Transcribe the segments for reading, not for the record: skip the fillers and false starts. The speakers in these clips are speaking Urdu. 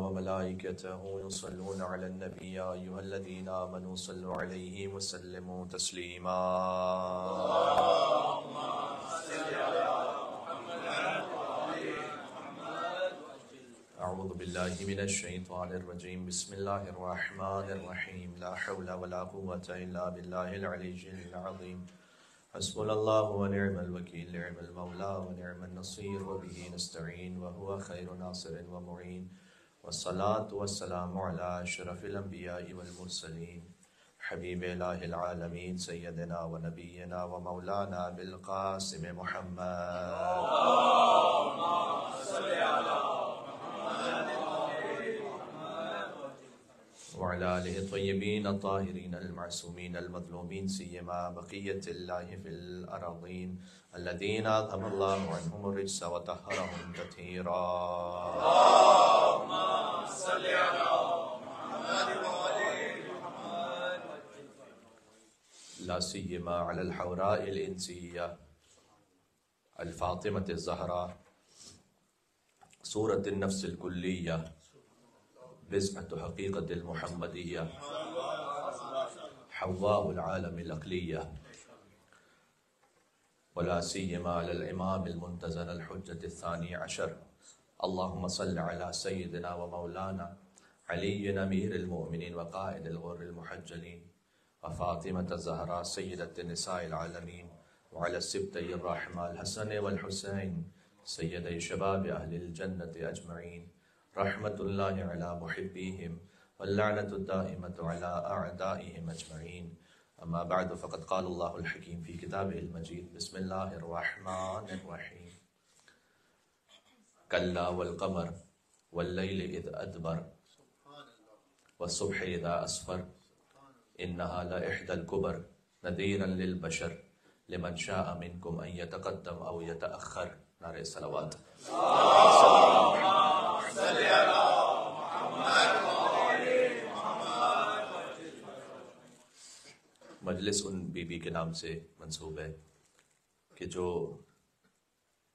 وملائكته يصلون على النبي يا أيها الذين آمنوا صلوا عليه وسلموا تسليما أعوذ بالله من الشيطان الرجيم بسم الله الرحمن الرحيم لا حول ولا قوة إلا بالله العلي العظيم حسبنا الله ونعم الوكيل نعم المولى ونعم النصير وبه نستعين وهو خير ناصر ومعين والصلاة والسلام على أشرف الأنبياء والمرسلين حبيب إله العالمين سيدنا ونبينا ومولانا بالقاسم محمد وعلى آله الطيبين الطاهرين المعصومين المظلومين سيما بقية الله في الأراضين الذين أذهب الله عنهم الرجس وطهرهم تطهيرا اللهم صل على محمد وآل محمد لا سيما على الحوراء الإنسية الفاطمة الزهراء سورة النفس الكلية بزعة حقيقة المحمدية حواء العالم الأقلية ولا سيما على الإمام المنتزل الحجة الثاني عشر اللهم صل على سيدنا ومولانا علي أمير المؤمنين وقائد الغر المحجلين وفاطمة الزهراء سيدة نساء العالمين وعلى السبتي الراحمة الحسن والحسين سيدي شباب أهل الجنة أجمعين رحمة الله على محبيهم واللعنة الدائمة على أعدائهم أجمعين أما بعد فقد قال الله الحكيم في كتابه المجيد بسم الله الرحمن الرحيم كلا والقمر والليل إذ أدبر والصبح إذا أسفر إنها لإحدى الكبر نذيرا للبشر لمن شاء منكم أن يتقدم أو يتأخر نعرہ الصلوات مجلس ان بی بی کے نام سے منسوب ہے کہ جو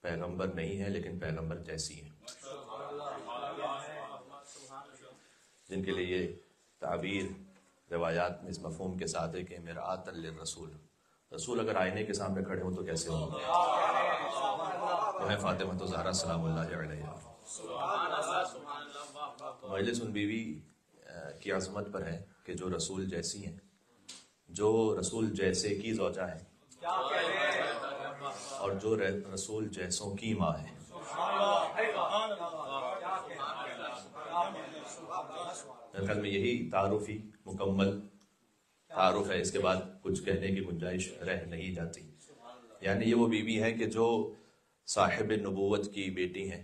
پیغمبر نہیں ہے لیکن پیغمبر جیسی ہیں، جن کے لیے یہ تعبیر روایات میں اس مفہوم کے ساتھ ہے کہ مرآۃ للرسول، رسول اگر آئینے کے سامنے کھڑے ہوں تو کیسے ہوں گے؟ وہ ہے فاطمہ الزہرا سلام اللہ علیہا۔ مجلس ان بیوی کی عظمت پر ہے کہ جو رسول جیسی ہیں، جو رسول جیسے کی زوجہ ہیں اور جو رسول جیسوں کی ماں ہے۔ میرے خیال میں یہی تعارفی مکمل تعارف ہے، اس کے بعد کچھ کہنے کی گنجائش رہ نہیں جاتی۔ یعنی یہ وہ بیوی ہے کہ جو صاحب نبوت کی بیٹی ہیں،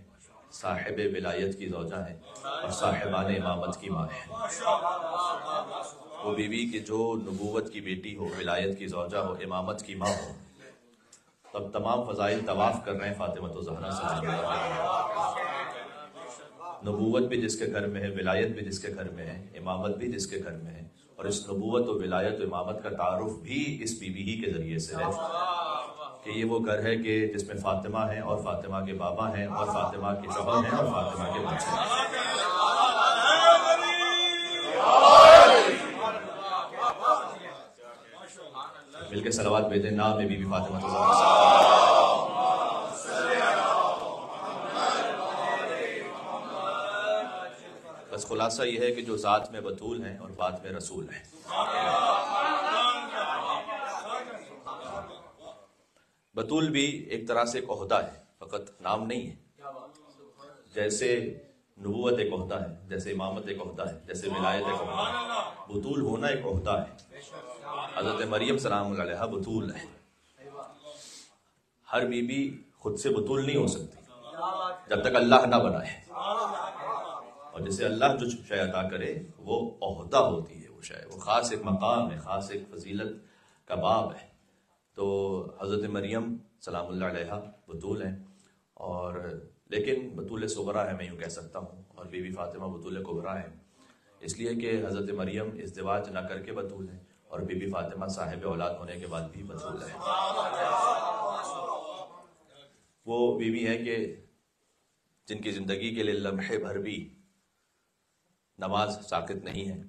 صاحب ولایت کی زوجہ ہیں اور صاحبان امامت کی ماں ہے۔ وہ بیوی کہ جو نبوت کی بیٹی ہو، ولایت کی زوجہ ہو، امامت کی ماں ہو، تب تمام فضائل طواف کر رہے ہیں فاطمہ الزہرا سلام اللہ علیہا۔ نبوت بھی جس کے گھر میں ہے، ولایت بھی جس کے گھر میں ہے، امامت بھی جس کے گھر میں ہے، اور اس نبوت و ولایت و امامت کا تعارف بھی اس بیوی ہی کے ذریعے سے ہے کہ یہ وہ گھر ہے کہ جس میں فاطمہ ہیں اور فاطمہ کے بابا ہیں اور فاطمہ کے شوہر ہیں اور فاطمہ کے بچے ہیں۔ مل کے صلوات بھیجیں نام میں بی بی فاطمہ الزہرا۔ بس خلاصہ یہ ہے کہ جو ذات میں بطول ہیں اور بات میں رسول ہیں۔ بطول بھی ایک طرح سے ایک عہدہ ہے، فقط نام نہیں ہے۔ جیسے نبوت ایک عہدہ ہے، جیسے امامت ایک عہدہ ہے، جیسے ولایت ایک عہدہ ہے، بطول ہونا ایک عہدہ ہے۔ حضرت مریم سلام اللہ علیہا بطول ہے۔ ہر بی بی خود سے بطول نہیں ہو سکتی جب تک اللہ نہ بنائے، اور جسے اللہ جو شے عطا کرے وہ عہدہ ہوتی ہے، وہ شے، وہ خاص ایک مقام ہے، خاص ایک فضیلت کا باب ہے۔ تو حضرت مریم سلام اللہ علیہا بطول ہیں، اور لیکن بطول صغرا ہے، میں یوں کہہ سکتا ہوں، اور بی بی فاطمہ بطول کبریٰ ہیں، اس لیے کہ حضرت مریم ازدواج نہ کر کے بطول ہیں، اور بی بی فاطمہ صاحب اولاد ہونے کے بعد بھی بطول ہے۔ وہ بیوی ہے کہ جن کی زندگی کے لیے لمحے بھر بھی نماز ساقط نہیں ہے،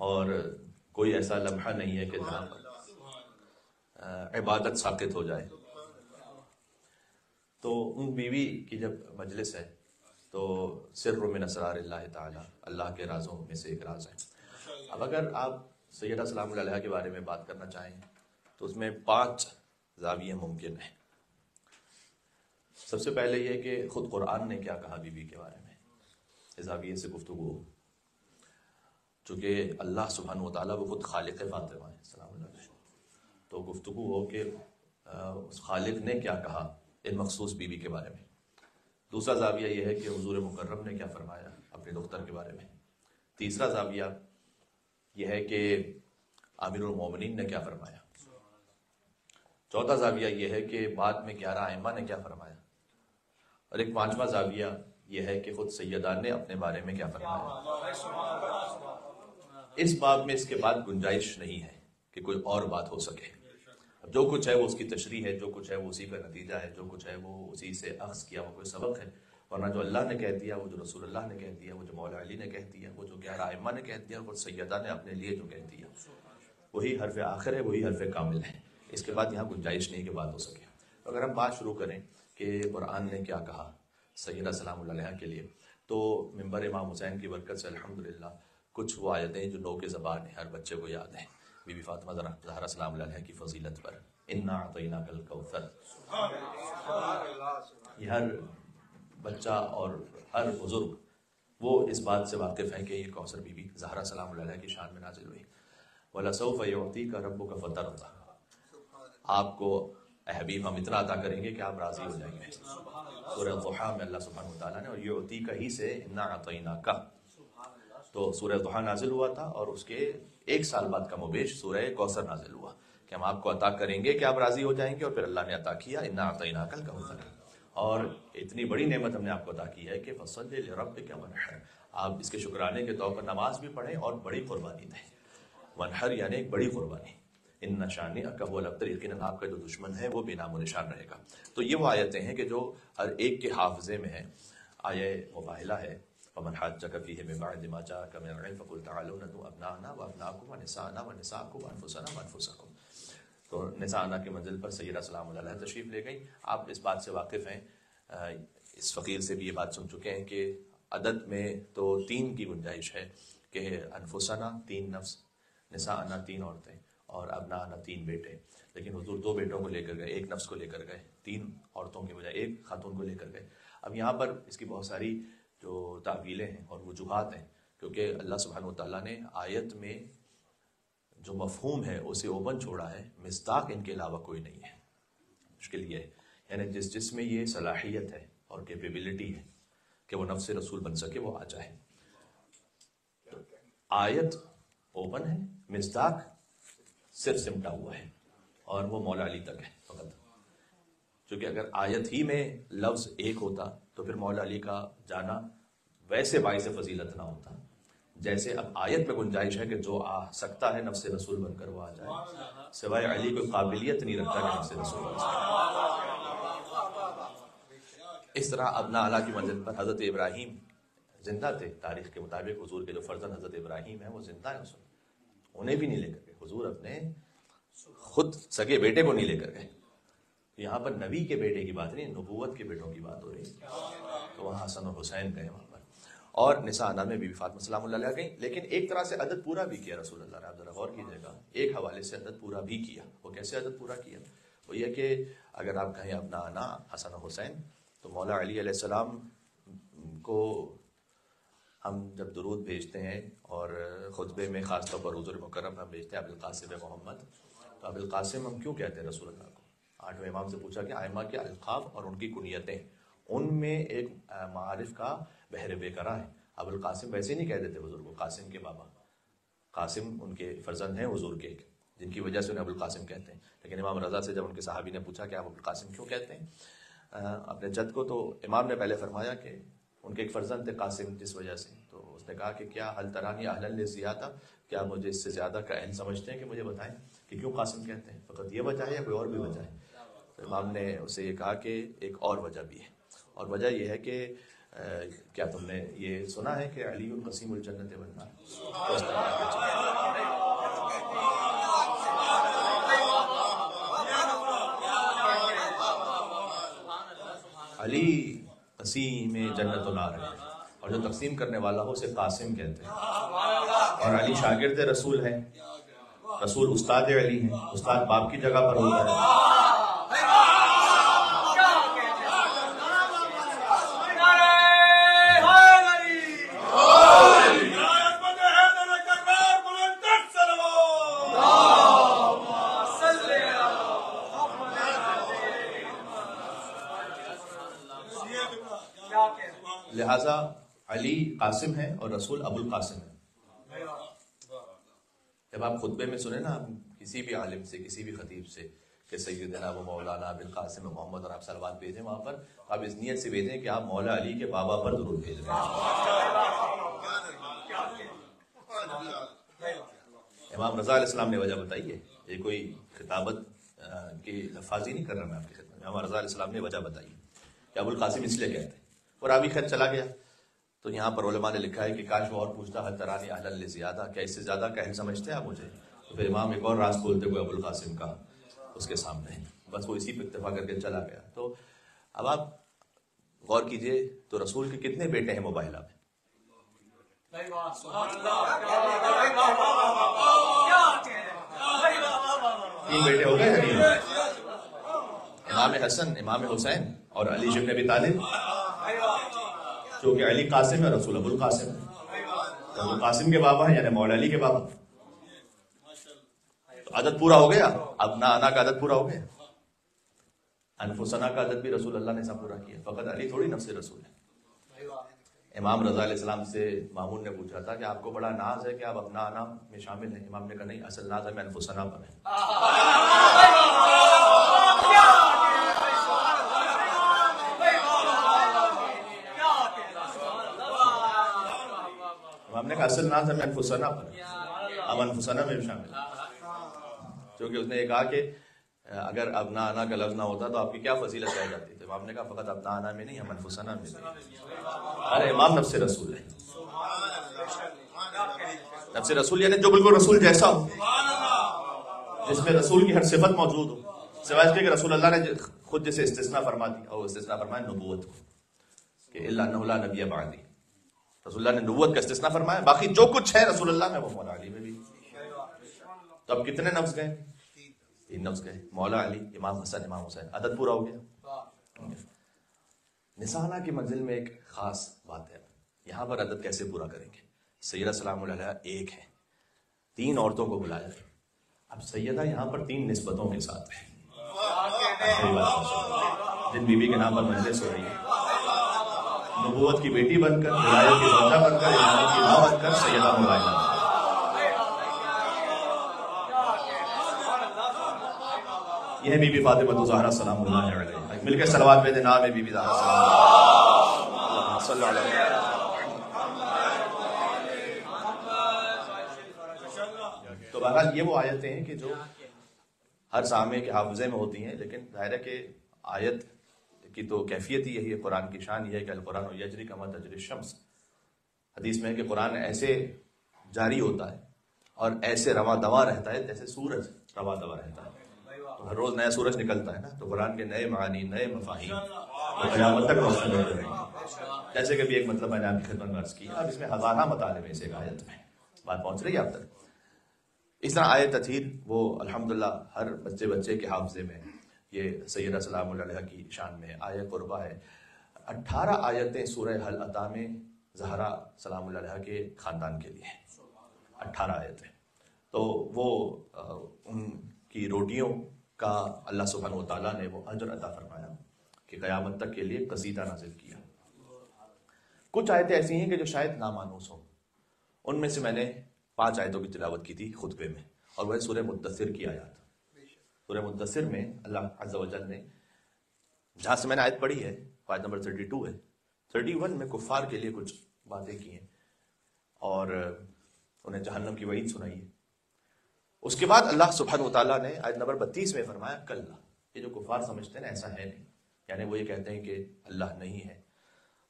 اور کوئی ایسا لمحہ نہیں ہے کہ جہاں پر عبادت ساقط ہو جائے۔ تو ان بیوی کی جب مجلس ہے تو سر من اسرار اللہ تعالی، اللہ کے رازوں میں سے ایک راز ہے۔ اب اگر آپ سیدہ سلام اللہ علیہا کے بارے میں بات کرنا چاہیں تو اس میں 5 زاویے ممکن ہیں۔ سب سے پہلے یہ کہ خود قرآن نے کیا کہا بیوی کے بارے میں، اس زاویے سے گفتگو ہو، چونکہ اللہ سبحانہ و تعالیٰ وہ خود خالق فاطمہ ہے سلام اللہ علیہ، تو گفتگو ہو کہ اس خالق نے کیا کہا ان مخصوص بیوی کے بارے میں۔ دوسرا زاویہ یہ ہے کہ حضور مکرم نے کیا فرمایا اپنے دختر کے بارے میں۔ تیسرا زاویہ یہ ہے کہ امیر المومنین نے کیا فرمایا۔ چوتھا زاویہ یہ ہے کہ بعد میں 11 ائمہ نے کیا فرمایا، اور ایک 5واں زاویہ یہ ہے کہ خود سیدہ نے اپنے بارے میں کیا فرمایا۔ اس باب میں اس کے بعد گنجائش نہیں ہے کہ کوئی اور بات ہو سکے، جو کچھ ہے وہ اس کی تشریح ہے، جو کچھ ہے وہ اسی کا نتیجہ ہے، جو کچھ ہے وہ اسی سے اخذ کیا وہ کوئی سبق ہے، ورنہ جو اللہ نے کہہ دیا، وہ جو رسول اللہ نے کہہ دیا، وہ جو مولا علی نے کہہ دیا، وہ جو 11 ائمہ نے کہہ دیا، اور سیدہ نے اپنے لیے جو کہہ دیا، وہی حرف آخر ہے، وہی حرف کامل ہے۔ اس کے بعد یہاں گنجائش نہیں کہ بات ہو سکے۔ اگر ہم بات شروع کریں کہ قرآن نے کیا کہا سیدہ سلام اللہ علیہا کے لیے، تو منبر امام حسین کی برکت سے الحمدللہ کچھ وہ آیتیں جو نو کے زبان ہیں، ہر بچے کو یاد ہیں، بی بی فاطمہ زہرا سلام اللہ علیہا کی فضیلت پر، انا اعطیناک الکوثر۔ یہ ہر بچہ اور ہر بزرگ وہ اس بات سے واقف ہے کہ یہ کوثر بی بی زہرا سلام اللہ علیہا کی شان میں نازل ہوئی۔ وَلَسَوْفَ يُعْطِيكَ رَبُّكَ فَتَرْضَىٰ، آپ کو اے حبیب ہم اتنا عطا کریں گے کہ آپ راضی ہو جائیں گے۔ سورہ ضحیٰ میں اللہ سبحانہ وتعالیٰ نے، اور یعطیک ہی سے انا اعطیناک، تو سورہ ضحیٰ نازل ہوا تھا اور اس کے 1 سال بعد کم و بیش سورہ کوثر نازل ہوا کہ ہم آپ کو عطا کریں گے کہ آپ راضی ہو جائیں گے، اور پھر اللہ نے عطا کیا انا اعطیناک الکوثر، اور اتنی بڑی نعمت ہم نے آپ کو عطا کی ہے کہ فصل لربک وانحر، آپ اس کے شکرانے کے طور پر نماز بھی پڑھیں اور بڑی قربانی دیں۔ وانحر یعنی ایک بڑی قربانی۔ ان شانئک هو الابتر، یقیناً آپ کا جو دشمن ہے وہ بے نام و نشان رہے گا۔ تو یہ وہ آیتیں ہیں کہ جو ہر ایک کے حافظے میں ہیں۔ آیہ مباہلہ ہے ومن حاجک فیہ من بعد ما جاءک من العلم فقل تعالوا ندعو ابناءنا وابناءکم ونساءنا ونساءکم وانفسنا وانفسکم۔ تو نساءنا کی منزل پر سیدہ سلام اللہ علیہ تشریف لے گئی۔ آپ اس بات سے واقف ہیں، اس فقیر سے بھی یہ بات سن چکے ہیں کہ عدد میں تو 3 کی گنجائش ہے کہ انفسنا 3 نفس، نساءنا 3 عورتیں، اور ابناءنا 3 بیٹے، لیکن حضور 2 بیٹوں کو لے کر گئے، 1 نفس کو لے کر گئے، 3 عورتوں کے بجائے 1 خاتون کو لے کر گئے۔ اب یہاں پر اس کی بہت ساری جو تعویلیں ہیں اور وجوہات ہیں، کیونکہ اللہ سبحانہ وتعالیٰ نے آیت میں جو مفہوم ہے اسے اوپن چھوڑا ہے، مصداق ان کے علاوہ کوئی نہیں ہے۔ مشکل یہ ہے، یعنی جس میں یہ صلاحیت ہے اور کیپیبلٹی ہے کہ وہ نفس رسول بن سکے، وہ آ جائے۔ آیت اوپن ہے، مصداق صرف سمٹا ہوا ہے، اور وہ مولا علی تک ہے فقط، چونکہ اگر آیت ہی میں لفظ ایک ہوتا تو پھر مولا علی کا جانا ویسے باعث فضیلت نہ ہوتا، جیسے اب آیت میں گنجائش ہے کہ جو آ سکتا ہے نفس رسول بن کر وہ آ جائے، سوائے علی کوئی قابلیت نہیں رکھتا کہ نفس رسول بن سکے۔ اس طرح ابنا اعلیٰ کی منزل پر حضرت ابراہیم زندہ تھے، تاریخ کے مطابق حضور کے جو فرزند حضرت ابراہیم ہیں وہ زندہ ہیں، انہیں بھی نہیں لے کر گئے، حضور اپنے خود سگے بیٹے کو نہیں لے کر گئے۔ یہاں پر نبی کے بیٹے کی بات نہیں، نبوت کے بیٹوں کی بات ہو رہی ہے، تو وہاں حسن اور حسین گئے وہاں پر، اور نساء میں بی بی فاطمہ سلام اللہ علیہا گئیں، لیکن ایک طرح سے عدد پورا بھی کیا رسول اللہ نے، آپ ذرا غور کیجیے گا، ایک حوالے سے عدد پورا بھی کیا۔ وہ کیسے عدد پورا کیا؟ وہ یہ کہ اگر آپ کہیں اپنا آنا حسن و حسین، تو مولا علی علیہ السلام کو ہم جب درود بھیجتے ہیں اور خطبے میں خاص طور پر حضور مکرم ہم بھیجتے ہیں ابوالقاسم محمد، تو ابوالقاسم ہم کیوں کہتے ہیں رسول اللہ کو؟ 8ویں امام سے پوچھا کہ ائمہ کے القاب اور ان کی کنیتیں، ان میں ایک معارف کا بحر بے کرا ہے۔ ابوالقاسم ویسے نہیں کہہ دیتے حضور کو قاسم کے بابا، قاسم ان کے فرزند ہیں حضور کے، جن کی وجہ سے انہیں ابوالقاسم کہتے ہیں، لیکن امام رضا سے جب ان کے صحابی نے پوچھا کہ آپ ابوالقاسم کیوں کہتے ہیں اپنے جد کو، تو امام نے پہلے فرمایا کہ ان کے ایک فرزند تھے قاسم، جس وجہ سے، تو اس نے کہا کہ کیا حل ترانی اہلا لزیادہ، کیا مجھے اس سے زیادہ کا اہل سمجھتے ہیں کہ مجھے بتائیں کہ کیوں قاسم کہتے ہیں، فقط یہ وجہ ہے یا کوئی اور بھی وجہ ہے؟ تو امام نے اسے یہ کہا کہ ایک اور وجہ بھی ہے، اور وجہ یہ ہے کہ کیا تم نے یہ سنا ہے کہ علی قسیم الجنت والنار؟ علی قسیم جنت و نار ہے، اور جو تقسیم کرنے والا ہو اسے قاسم کہتے ہیں، اور علی شاگرد رسول ہے، رسول استاد علی ہیں، استاد باپ کی جگہ پر ہوتا ہے۔ لہذا علی قاسم ہے اور رسول ابو القاسم ہے۔ جب آپ خطبے میں سنیں نا، آپ کسی بھی عالم سے، کسی بھی خطیب سے کہ سیدنا و مولانا بالقاسم محمد، اور آپ صلوات بھیجیں وہاں پر، آپ اس نیت سے بھیجیں کہ آپ مولا علی کے بابا پر درود بھیج رہے ہیں۔ امام رضا علیہ السلام نے وجہ بتائی ہے، یہ کوئی خطابت کی لفاظی نہیں کر رہا میں آپ کی خدمت میں، امام رضا علیہ السلام نے وجہ بتائی کہ ابو القاسم اس لیے کہتے ہیں، اور ابھی خط چلا گیا۔ تو یہاں پر علماء نے لکھا ہے کہ کاش وہ اور پوچھتا حل ترانی اہل لزیادہ، کیا اس سے زیادہ کا اہل سمجھتے ہیں آپ مجھے؟ تو پھر امام ایک اور راز کھولتے ہوئے ابو القاسم کا اس کے سامنے، بس وہ اسی پہ اکتفا کر کے چلا گیا۔ تو اب آپ غور کیجئے تو رسول کے کتنے بیٹے ہیں مباہلہ میں؟ 3 بیٹے ہو گئے، نہیں؟ امام حسن، امام حسین اور علی بن ابی طالب، چونکہ علی قاسم ہے، رسول ابو القاسم ہے، ابو قاسم کے بابا ہیں، یعنی مولا علی کے بابا۔ تو عدد پورا ہو گیا، ابنا انا کا عدد پورا ہو گیا، انفسنا کا عدد بھی رسول اللہ نے سب پورا کیا، فقط علی تھوڑی نفس رسول ہے۔ امام رضا علیہ السلام سے مامون نے پوچھا تھا کہ آپ کو بڑا ناز ہے کہ آپ اپنا انا میں شامل ہیں؟ امام نے کہا نہیں، اصل ناز ہمیں انفسنا پر ہے۔ امام نے کہا اصل ناز ہمیں انفسنا پر ہے، ہم انفسنا میں بھی شامل ہیں، کیونکہ اس نے یہ کہا کہ اگر ابنا انا کا لفظ نہ ہوتا تو آپ کی کیا فضیلت رہ جاتی؟ تو امام نے کہا فقط ابنا انا میں نہیں، ہم انفسنا میں بھی۔ ارے امام نفس رسول ہے، نفس رسول یعنی جو بالکل رسول جیسا ہو، جس میں رسول کی ہر صفت موجود ہو، سوائے اس کے کہ رسول اللہ نے خود جسے استثناء فرما دی، اور استثناء فرمایا نبوت کو، کہ الا انہ لا نبی بعدی، رسول اللہ نے نبوت کا استثناء فرمایا، باقی جو کچھ ہے رسول اللہ میں وہ مولا علی میں بھی۔ تو اب کتنے نفس گئے؟ 3 نفس گئے، مولا علی، امام حسن، امام حسین، عدد پورا ہو گیا۔ نسانہ کی منزل میں ایک خاص بات ہے، یہاں پر عدد کیسے پورا کریں گے؟ سیدہ سلام علیہ ایک ہے، 3 عورتوں کو بلایا، اب سیدہ یہاں پر 3 نسبتوں کے ساتھ ہے، جن بیوی کے نام پر مجلس ہو رہی ہے، نبوت کی بیٹی بن کر، ولایت کی زوجہ بن کر، امامت کی ماں بن کر، سیدہ مباہلہ۔ یہ ہے بی بی فاطمہ زہرا سلام اللہ علیہ، مل کے صلوات پہ نام ہے بی بی زہرا سلام صلی اللہ علیہ وسلم۔ تو بہرحال یہ وہ آیتیں ہیں کہ جو ہر سامع کے حافظے میں ہوتی ہیں، لیکن ظاہر ہے کہ آیت کی تو کیفیت ہی یہی ہے، قرآن کی شان یہ ہے کہ القرآن یجری کما تجری الشمس، حدیث میں ہے کہ قرآن ایسے جاری ہوتا ہے اور ایسے رواں دواں رہتا ہے جیسے سورج رواں دواں رہتا ہے۔ تو ہر روز نیا سورج نکلتا ہے نا، تو قرآن کے نئے معانی، نئے مفاہیم قیامت تک روشن ہوتے رہیں گے۔ جیسے کہ بھی ایک مطلب میں نے آپ کی خدمت میں عرض کیا، اور اس میں ہزارہ مطالب ہیں اس ایک آیت میں، بات پہنچ رہی ہے آپ تک۔ اس طرح آیت تطہیر وہ الحمدللہ ہر بچے کے حافظے میں، یہ سیدہ سلام علیہ کی شان میں آیت قربہ ہے۔ 18 آیتیں سورہ حل عطا میں زہرا سلام علیہ کے خاندان کے لیے، 18 آیتیں، تو وہ ان کی روٹیوں کا اللہ سبحانہ وتعالیٰ نے وہ اجر عطا فرمایا کہ قیامت تک کے لیے قصیدہ نازل کیا۔ کچھ آیتیں ایسی ہیں کہ جو شاید نامانوس ہوں، ان میں سے میں نے 5 آیتوں کی تلاوت کی تھی خطبے میں، اور وہ ہے سورہ مدثر کی آیات۔ سورہ مدثر میں اللہ عز و جل نے، جہاں سے میں نے آیت پڑھی ہے، آیت نمبر 32 ہے، 31 میں کفار کے لیے کچھ باتیں کی ہیں اور انہیں جہنم کی وعید سنائی ہے۔ اس کے بعد اللہ سبحانہ وتعالیٰ نے آیت نمبر 32 میں فرمایا کلا، یہ جو کفار سمجھتے ہیں نا ایسا ہے نہیں، یعنی وہ یہ کہتے ہیں کہ اللہ نہیں ہے،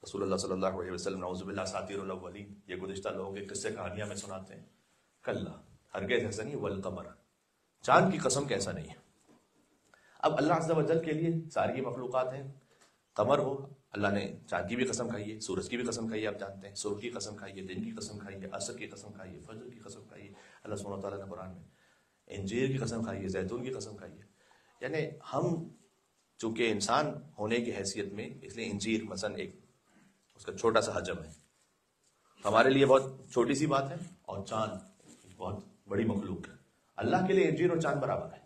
رسول اللہ صلی اللہ علیہ وسلم نعوذ باللہ اساطیر الاولین، یہ گزشتہ لوگوں کے قصے کہانیاں میں سناتے ہیں. کلا، ہرگز ایسا نہیں. والقمر، چاند کی قسم کیسا نہیں ہے. اب اللہ عز و جل کے لیے ساری مخلوقات ہیں. قمر ہو، اللہ نے چاند کی بھی قسم کھائی ہے، سورج کی بھی قسم کھائی ہے، آپ جانتے ہیں. صبح کی قسم کھائی ہے، دن کی قسم کھائی ہے، عصر کی قسم کھائی ہے، فجر کی قسم کھائی ہے. اللہ سبحانہ وتعالیٰ نے قرآن میں انجیر کی قسم کھائی ہے، زیتون کی قسم کھائی ہے. یعنی ہم چونکہ انسان ہونے کی حیثیت میں، اس لیے انجیر مثلا ایک اس کا چھوٹا سا حجم ہے، ہمارے لیے بہت چھوٹی سی بات ہے، اور چاند بہت بڑی مخلوق ہے. اللہ کے لیے انجیر اور چاند برابر ہے.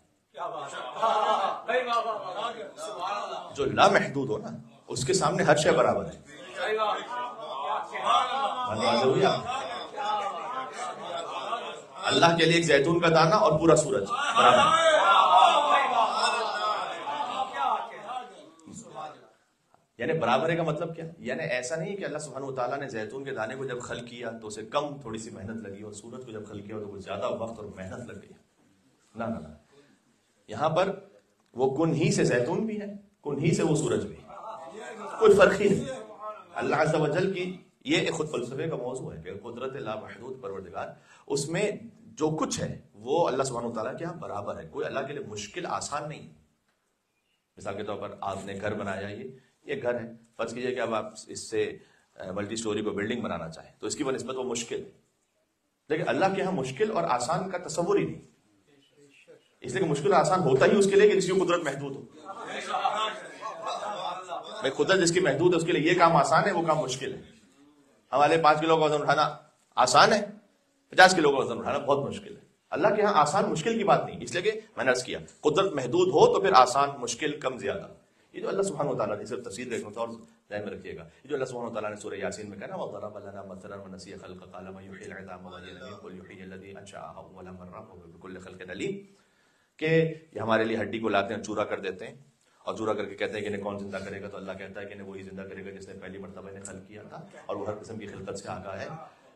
جو لامحدود ہو نا، اس کے سامنے ہر شے برابر ہے. اللہ کے لیے ایک زیتون کا دانہ اور پورا سورج برابر ہے. یعنی برابر ہے کا مطلب کیا؟ یعنی ایسا نہیں کہ اللہ سبحانہ وتعالیٰ نے زیتون کے دانے کو جب خلق کیا تو اسے کم تھوڑی سی محنت لگی، اور سورج کو جب خلق کیا تو کچھ زیادہ وقت اور محنت لگ گئی. نہ نہ نہ، یہاں پر وہ کن ہی سے زیتون بھی ہے، کن ہی سے وہ سورج بھی ہے، کوئی فرق ہی نہیں. اللہ عز و جل کی یہ ایک خود فلسفے کا موضوع ہے کہ قدرت لامحدود پروردگار، اس میں جو کچھ ہے وہ اللہ سبحانہ وتعالیٰ کے یہاں برابر ہے. کوئی اللہ کے لیے مشکل آسان نہیں. مثال کے طور پر آپ نے گھر بنایا، یہ گھر ہے، فرض کیجئے کہ اب آپ اس سے ملٹی سٹوری کو بلڈنگ بنانا چاہیں تو اس کی بنسبت وہ مشکل ہے، لیکن اللہ کے ہاں مشکل اور آسان کا تصور ہی نہیں. اس لیے کہ مشکل اور آسان ہوتا ہی اس کے لیے کہ جس کی قدرت محدود ہو. بھائی قدرت جس کی محدود ہے اس کے لیے یہ کام آسان ہے، وہ کام مشکل ہے. ہمارے 5 کلو کا وزن اٹھانا آسان ہے، 50 کلو کا وزن اٹھانا بہت مشکل ہے. اللہ کے ہاں آسان مشکل کی بات نہیں. اس لیے کہ میں نے عرض کیا قدرت محدود ہو تو پھر آسان مشکل کم زیادہ. یہ جو اللہ سبحانہ وتعالیٰ نے صرف تفسیر دیکھنا تھا، اور ذہن میں رکھیے گا یہ جو اللہ سبحانہ وتعالیٰ نے سورہ یاسین میں کہا نا وَضَرَبَ لَنَا مَثَلًا وَنَسِیَ خَلْقَهُ قَالَ مَن يُحْيِي الْعِظَامَ وَهِيَ رَمِيمٌ قُلْ يُحْيِيهَا الَّذِي أَنشَأَهَا أَوَّلَ مَرَّةٍ وَهُوَ بِكُلِّ خَلْقٍ عَلِيمٌ، کہ یہ ہمارے لیے ہڈی کو لاتے ہیں، چورا کر دیتے ہیں، اور چورا کر کے کہتے ہیں کہ انہیں کون زندہ کرے گا، تو اللہ کہتا ہے کہ انہیں وہی زندہ کرے گا جس نے پہلی مرتبہ انہیں خلق کیا تھا، اور وہ ہر قسم کی خلقت سے آگاہ ہے.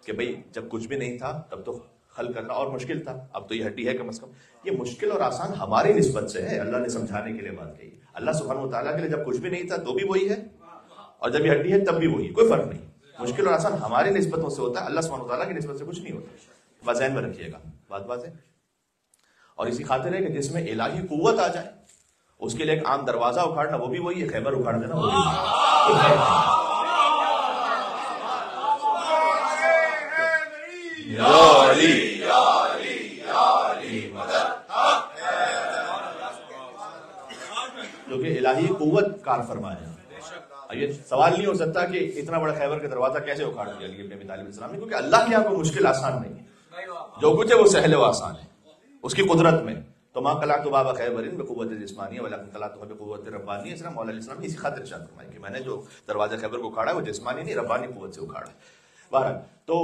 کہ بھئی جب کچھ بھی نہیں تھا تب تو خلق کرنا اور مشکل تھا، اب تو یہ ہڈی ہے کم از کم. یہ مشکل اور آسان ہماری نسبت سے ہے، اللہ نے سمجھانے کے لیے بات کہی. اللہ سبحانہ وتعالیٰ کے لیے جب کچھ بھی نہیں تھا تو بھی وہی ہے، اور جب یہ ہڈی ہے تب بھی وہی، کوئی فرق نہیں. مشکل اور آسان ہماری نسبتوں سے ہوتا ہے، اللہ سبحانہ وتعالیٰ کی نسبت سے کچھ نہیں ہوتا. بس ذہن میں رکھیے گا بات ہے. اور اسی خاطر ہے کہ جس میں الہی قوت آ جائے اس کے لیے ایک عام دروازہ اکھاڑنا وہ بھی وہی ہے، خیبر اکھاڑ دینا وہ بھی جو کہ الہی قوت کار فرمایا. یہ سوال نہیں ہو سکتا کہ اتنا بڑا خیبر کا دروازہ کیسے اکھاڑ دیا علی ابن ابی طالب السلام نے، کیونکہ اللہ کے یہاں کوئی مشکل آسان نہیں ہے. جو کچھ ہے وہ سہل و آسان ہے اس کی قدرت میں. تو ماں قلعت بابا خیبر بقوت جسمانی ولکن قلعتها بقوت ربانی. اس طرح مولا علیہ السلام اسی خاطر ارشاد فرمایا کہ میں نے جو دروازہ خیبر کو اکھاڑا ہے وہ جسمانی نہیں ربانی قوت سے اکھاڑا ہے. بہرحال تو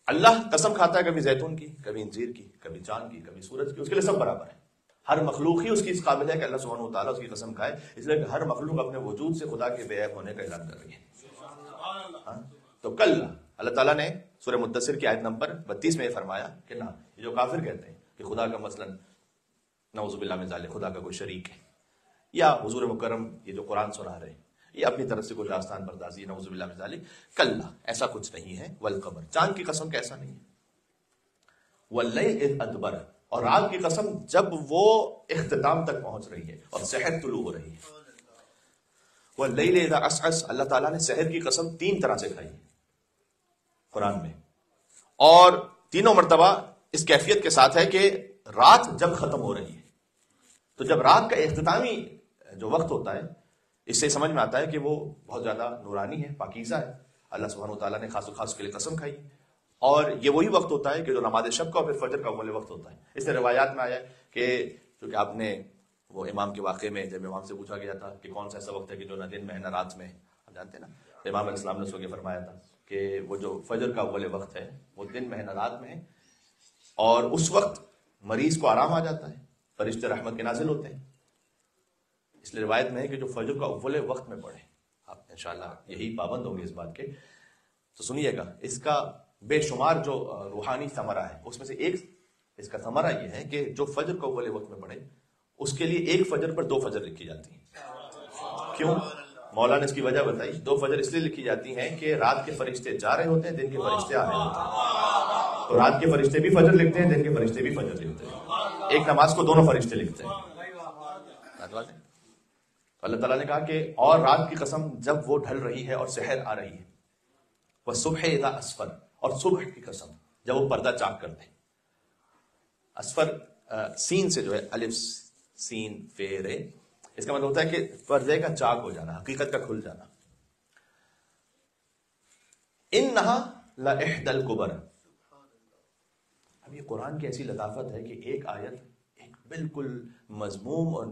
اللہ قسم کھاتا ہے کبھی زیتون کی، کبھی انجیر کی، کبھی چاند کی، کبھی سورج کی. اس کے لیے سب برابر ہے. ہر مخلوق ہی اس کی اس قابل ہے کہ اللہ سبحانہ وتعالیٰ اس کی قسم کھائے. اس لیے کہ ہر مخلوق اپنے وجود سے خدا کے بے عیب ہونے کا اعلان کر رہی ہے. تو کل اللہ تعالیٰ نے سورہ مدثر کی آیت نمبر 32 میں یہ فرمایا کہ نہ، یہ جو کافر کہتے ہیں کہ خدا کا مثلا نعوذ باللہ من ذالک خدا کا کوئی شریک ہے، یا حضور مکرم یہ جو قرآن سنا رہے ہیں یہ اپنی طرف سے کوئی داستان پردازی، نعوذ باللہ من ذالک. کل ایسا کچھ نہیں ہے. والقمر، چاند کی قسم کیسا نہیں ہے. واللیل اذ ادبر، اور رات کی قسم جب وہ اختتام تک پہنچ رہی ہے اور سحر طلوع ہو رہی ہے. واللیل اذا عسعس، اللہ تعالیٰ نے سحر کی قسم 3 طرح سے کھائی ہے قرآن میں، اور تینوں مرتبہ اس کیفیت کے ساتھ ہے کہ رات جب ختم ہو رہی ہے. تو جب رات کا اختتامی جو وقت ہوتا ہے اس سے سمجھ میں آتا ہے کہ وہ بہت زیادہ نورانی ہے، پاکیزہ ہے. اللہ سبحانہ وتعالیٰ نے خاص و خاص کے لیے قسم کھائی، اور یہ وہی وقت ہوتا ہے کہ جو نماز شب کا اور پھر فجر کا اول وقت ہوتا ہے. اس سے روایات میں آیا ہے کہ چونکہ آپ نے وہ امام کے واقعے میں جب امام سے پوچھا گیا تھا کہ کون سا ایسا وقت ہے کہ جو نہ دن میں ہے نہ رات میں، آپ جانتے ہیں نا، امام علیہ السلام نے اس کو یہ فرمایا تھا کہ وہ جو فجر کا اول وقت ہے وہ دن میں ہے نہ رات میں ہے، اور اس وقت مریض کو آرام آ جاتا ہے، فرشتے رحمت کے نازل ہوتے ہیں. اس لیے روایت میں ہے کہ جو فجر کا اول وقت میں پڑھے، آپ انشاءاللہ یہی پابند ہوں گے اس بات کے. تو سنیے گا اس کا بے شمار جو روحانی ثمرہ ہے اس میں سے ایک اس کا ثمرہ یہ ہے کہ جو فجر کو اول وقت میں پڑھے اس کے لیے ایک فجر پر 2 فجر لکھی جاتی ہیں. کیوں؟ مولا نے اس کی وجہ بتائی. 2 فجر اس لیے لکھی جاتی ہیں کہ رات کے فرشتے جا رہے ہوتے ہیں, دن کے فرشتے آ رہے ہوتے ہیں. تو رات کے فرشتے بھی فجر لکھتے ہیں, دن کے فرشتے بھی فجر لکھتے ہیں. ایک نماز کو دونوں فرشتے لکھتے ہیں. اللہ تعالیٰ نے کہا کہ اور رات کی قسم جب وہ ڈھل رہی ہے اور سحر آ رہی ہے, وَالصُّبْحِ إِذَا أَسْفَرَ, اور صبح کی قسم جب وہ پردہ چاک کرتے ہیں. اسفر سین سے جو ہے, الف سین فے رے, اس کا مطلب ہوتا ہے کہ پردے کا چاک ہو جانا, حقیقت کا کھل جانا. اِنَّهَا لَإِحْدَى الْكُبَرِ. اب یہ قرآن کی ایسی لطافت ہے کہ ایک آیت ایک بالکل مذموم اور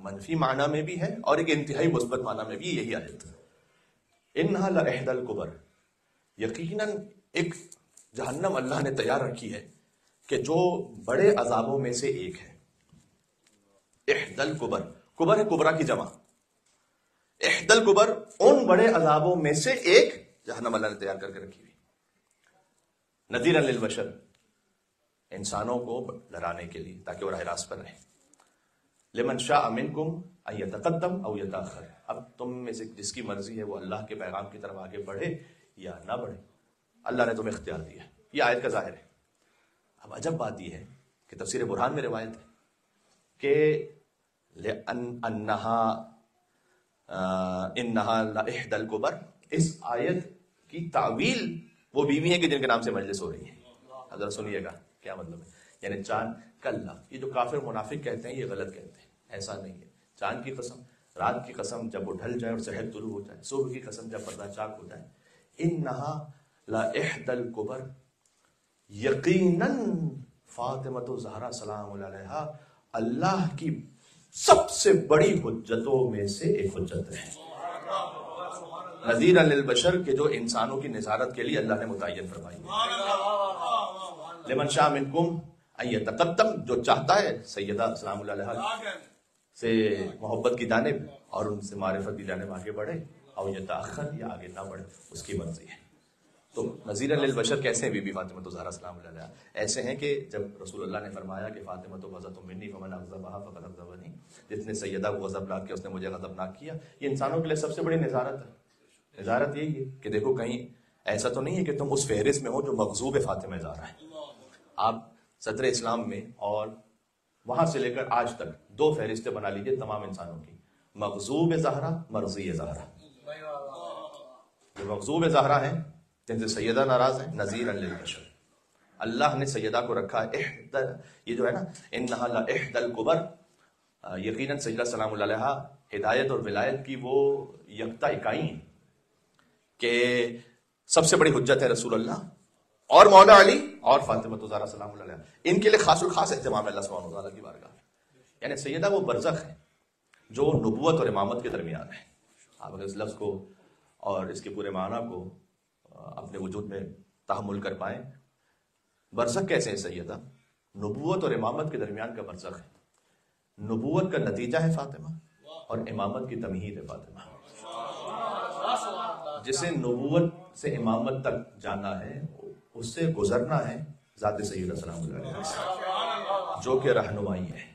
منفی معنی میں بھی ہے اور ایک انتہائی مثبت معنی میں بھی یہی آیت ہے. اِنَّهَا لَإِحْدَى الْكُبَرِ, یقیناً ایک جہنم اللہ نے تیار رکھی ہے کہ جو بڑے عذابوں میں سے ایک ہے. احد الکبر, کبر ہے کبرا کی جمع. احد الکبر, ان بڑے عذابوں میں سے ایک جہنم اللہ نے تیار کر کے رکھی ہوئی. نذیرا للبشر, انسانوں کو ڈرانے کے لیے تاکہ وہ راہ راست پر رہیں. لمن شاء منکم ان یتقدم او یتاخر, اب تم میں سے جس کی مرضی ہے وہ اللہ کے پیغام کی طرف آگے بڑھے یا نہ بڑھے, اللہ نے تمہیں اختیار دیا. یہ آیت کا ظاہر ہے. اب عجب بات یہ ہے کہ تفسیر برہان میں روایت ہے کہ انہا لإحدى الکبر, اس آیت کی تعویل وہ بیوی ہیں کہ جن کے نام سے مجلس ہو رہی ہے. حضرت سنیے گا کیا مطلب ہے. یعنی چاند کلا, یہ جو کافر منافق کہتے ہیں یہ غلط کہتے ہیں, ایسا نہیں ہے. چاند کی قسم, رات کی قسم جب وہ ڈھل جائے اور سحر طلوع ہو جائے, صبح کی قسم جب پردہ چاک ہو جائے. انہا لإحدى الکبر, یقیناً فاطمہ زہرا سلام علیہا اللہ کی سب سے بڑی حجتوں میں سے ایک حجت ہے. نذیرا للبشر, کہ جو انسانوں کی نظارت کے لیے اللہ نے متعین فرمائی ہے. لمن شاء منکم ان یتقدم, جو چاہتا ہے سیدہ سلام علیہا سے محبت کی جانب اور ان سے معرفت کی جانب آگے بڑھے, اور یتاخر, یا آگے نہ بڑھے, اس کی مرضی ہے. تو نذیرا للبشر کیسے ہیں بی بی فاطمہ زہرا سلام علیہا؟ ایسے ہیں کہ جب رسول اللہ نے فرمایا کہ فاطمہ تو غضب منی فمن اغضبها فقد اغضبنی, جس نے سیدہ کو غضبناک کیا اس نے مجھے غضبناک کیا. یہ انسانوں کے لیے سب سے بڑی نظارت ہے. نظارت یہی ہے کہ دیکھو کہیں ایسا تو نہیں ہے کہ تم اس فہرست میں ہو جو مغضوب فاطمہ زہرا ہے. آپ صدر اسلام میں اور وہاں سے لے کر آج تک 2 فہرستیں بنا لیجئے تمام انسانوں کی, مغضوب زہرا, مرضی زہرا. جو مغضوب زہرا ہیں جن سے سیدہ ناراض ہیں, نذیرا للبشر, اللہ نے سیدہ کو رکھا ہے. یہ جو ہے نا انہا لإحدى الکبر, یقیناً سیدہ سلام علیہا ہدایت اور ولایت کی وہ یکتا اکائی ہیں کہ سب سے بڑی حجت ہے رسول اللہ اور مولا علی اور فاطمہ زہرا سلام علیہا. ان کے لیے خاص الخاص اہتمام ہے اللہ سبحانہ وتعالیٰ کی بارگاہ. یعنی سیدہ وہ برزخ ہے جو نبوت اور امامت کے درمیان ہے. آپ اگر اس لفظ کو اور اس کے پورے معنی کو اپنے وجود میں تحمل کر پائیں, برزخ کیسے ہے سیدہ؟ نبوت اور امامت کے درمیان کا برزخ ہے. نبوت کا نتیجہ ہے فاطمہ اور امامت کی تمہید ہے فاطمہ. جسے نبوت سے امامت تک جانا ہے اس سے گزرنا ہے ذات سیدہ سلام علیہ جو کہ رہنمائی ہے.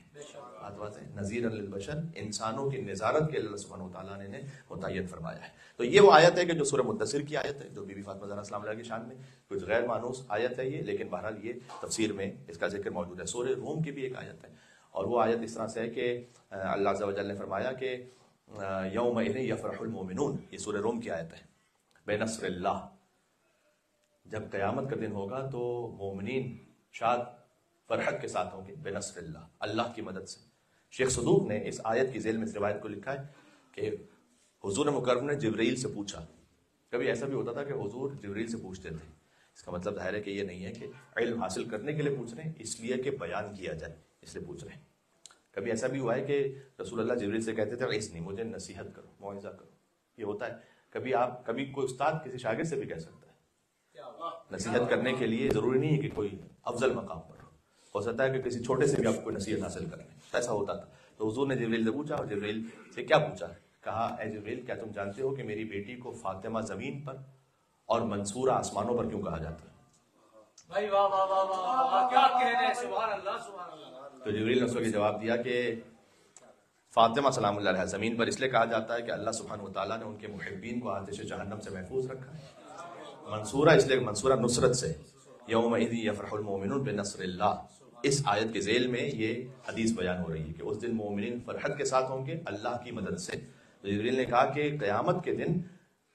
بات ہے نذیرا للبشر, انسانوں کی نظارت کے اللہ سبحانہ وتعالیٰ نے متعین فرمایا ہے. تو یہ وہ آیت ہے کہ جو سورہ مدثر کی آیت ہے, جو بی بی فاطمہ زہرا سلام علیہا کی شان میں کچھ غیر مانوس آیت ہے یہ, لیکن بہرحال یہ تفسیر میں اس کا ذکر موجود ہے. سورہ روم کی بھی ایک آیت ہے, اور وہ آیت اس طرح سے ہے کہ اللہ عز و جل نے فرمایا کہ یومئذ یفرح المؤمنون, یہ سورہ روم کی آیت ہے, بنصر اللہ, جب قیامت کا دن ہوگا تو مومنین شاد فرحت کے ساتھ ہوں گے, بنصر اللہ, اللہ کی مدد سے. شیخ صدوق نے اس آیت کی ذیل میں اس روایت کو لکھا ہے کہ حضور مکرم نے جبرائیل سے پوچھا. کبھی ایسا بھی ہوتا تھا کہ حضور جبرائیل سے پوچھتے تھے. اس کا مطلب ظاہر ہے کہ یہ نہیں ہے کہ علم حاصل کرنے کے لیے پوچھ رہے ہیں, اس لیے کہ بیان کیا جائے اس لیے پوچھ رہے ہیں. کبھی ایسا بھی ہوا ہے کہ رسول اللہ جبرائیل سے کہتے تھے اس نہیں, مجھے نصیحت کرو, موعظہ کرو. یہ ہوتا ہے. کبھی کوئی استاد کسی شاگرد سے بھی کہہ سکتا ہے. نصیحت کرنے کے لیے ضروری نہیں ہے کہ کوئی افضل مقام پر ہو سکتا ہے کہ کسی چھوٹے سے بھی آپ کو نصیحت حاصل کریں. ایسا ہوتا تھا. تو حضور نے جبرائیل سے پوچھا, اور جبرائیل سے کیا پوچھا؟ کہا اے جبرائیل, کیا تم جانتے ہو کہ میری بیٹی کو فاطمہ زمین پر اور منصورہ آسمانوں پر کیوں کہا جاتا ہے؟ بھائی واہ واہ واہ واہ, کیا کہنے, سبحان اللہ سبحان اللہ. تو جبرائیل نے اس کو یہ جواب دیا کہ فاطمہ سلام اللہ علیہ زمین پر اس لیے کہا جاتا ہے کہ اللہ سبحانہ وتعالیٰ نے ان کے محبین کو آتش جہنم سے محفوظ رکھا ہے. منصورہ اس لیے منصورہ نصرت سے، یومئذ یفرح المؤمنون بنصر اللہ. اس آیت کے ذیل میں یہ حدیث بیان ہو رہی ہے کہ اس دن مومنین فرحت کے ساتھ ہوں گے اللہ کی مدد سے. جبریل نے کہا کہ قیامت کے دن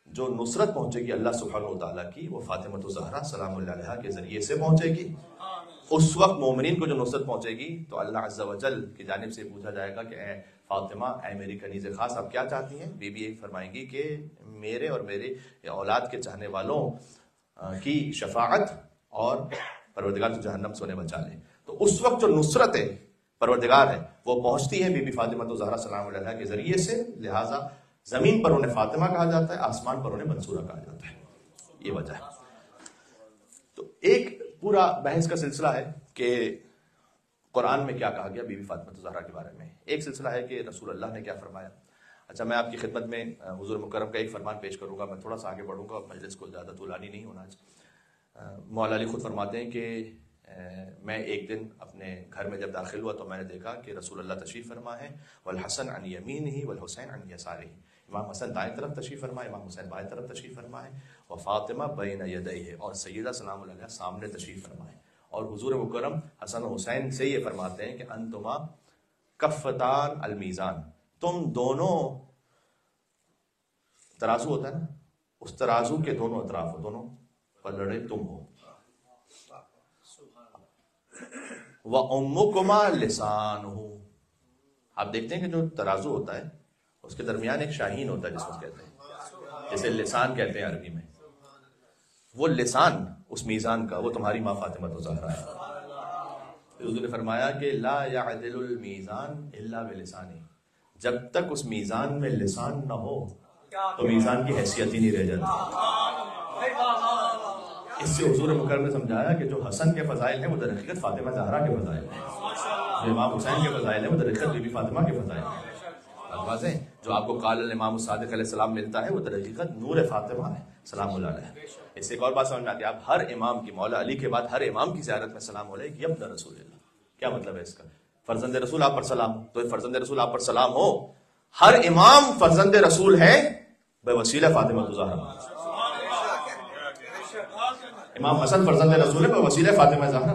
جو نصرت پہنچے گی اللہ سبحانہ وتعالیٰ کی، وہ فاطمہ الزہرا سلام اللہ علیہا کے ذریعے سے پہنچے گی. اس وقت مومنین کو جو نصرت پہنچے گی تو اللہ عز و جل کی جانب سے پوچھا جائے گا کہ اے فاطمہ، اے میری کنیز خاص، آپ کیا چاہتی ہیں؟ بی بی ایک فرمائیں گی کہ میرے اور میرے اولاد کے چاہنے والوں کی شفاعت اور پروردگار تو جہنم سے انہیں بچا لے. تو اس وقت جو نصرت ہے پروردگار ہے وہ پہنچتی ہے بی بی فاطمہ الزہرا سلام علیہا کے ذریعے سے. لہٰذا زمین پر انہیں فاطمہ کہا جاتا ہے، آسمان پر انہیں منصورہ کہا جاتا ہے. یہ وجہ ہے. تو ایک پورا بحث کا سلسلہ ہے کہ قرآن میں کیا کہا گیا بی بی فاطمہ الزہرا کے بارے میں. ایک سلسلہ ہے کہ رسول اللہ نے کیا فرمایا. اچھا، میں آپ کی خدمت میں حضور مکرم کا ایک فرمان پیش کروں گا. میں تھوڑا سا آگے بڑھوں گا، مجلس کو زیادہ طولانی نہیں ہونا. مولا علی خود فرماتے ہیں کہ میں ایک دن اپنے گھر میں جب داخل ہوا تو میں نے دیکھا کہ رسول اللہ تشریف فرما ہے، والحسن عن یمینہ والحسین عن یسارہ. امام حسن دائیں طرف تشریف فرما ہے، امام حسین بائیں طرف تشریف فرما ہے، اور فاطمہ بین یدیہ، اور سیدہ سلام اللہ علیہ سامنے تشریف فرما ہے. اور حضور مکرم حسن و حسین سے یہ فرماتے ہیں کہ انتما کفتان المیزان، تم دونوں، ترازو ہوتا ہے نا، اس ترازو کے دونوں اطراف ہو، دونوں پلڑے تم ہو. وَأُمُّكُمَا لِسَانُهُ. آپ دیکھتے ہیں کہ جو ترازو ہوتا ہے اس کے درمیان ایک شاہین ہوتا ہے جس کو کہتے ہیں، جسے لسان کہتے ہیں عربی میں. وہ لسان اس میزان کا وہ تمہاری ماں فاطمہ الزہرا ہے. حضور نے فرمایا کہ لا يعدل المیزان الا بلسانہ. جب تک اس میزان میں لسان نہ ہو تو میزان کی حیثیت ہی نہیں رہ جاتی. اس سے حضور مکرم نے سمجھایا کہ جو حسن کے فضائل ہیں وہ در حقیقت فاطمہ زہرا کے فضائل ہیں، جو امام حسین کے فضائل ہیں وہ در حقیقت بی بی فاطمہ کے فضائل ہیں. واضح، جو آپ کو قال الامام الصادق علیہ السلام ملتا ہے وہ در حقیقت نور فاطمہ ہے سلام اللہ علیہ. اس سے ایک اور بات سمجھ میں آتی ہے، آپ ہر امام کی، مولا علی کے بعد ہر امام کی زیارت میں سلام علیہ ابن رسول اللہ. کیا مطلب ہے اس کا؟ فرزند رسول آپ پر سلام ہو. تو فرزند رسول آپ پر سلام ہو. ہر امام فرزند رسول ہے بوسیلہ فاطمہ الزہرا. امام حسن فرزند رسول ہے بوسیلہ فاطمہ زہرا.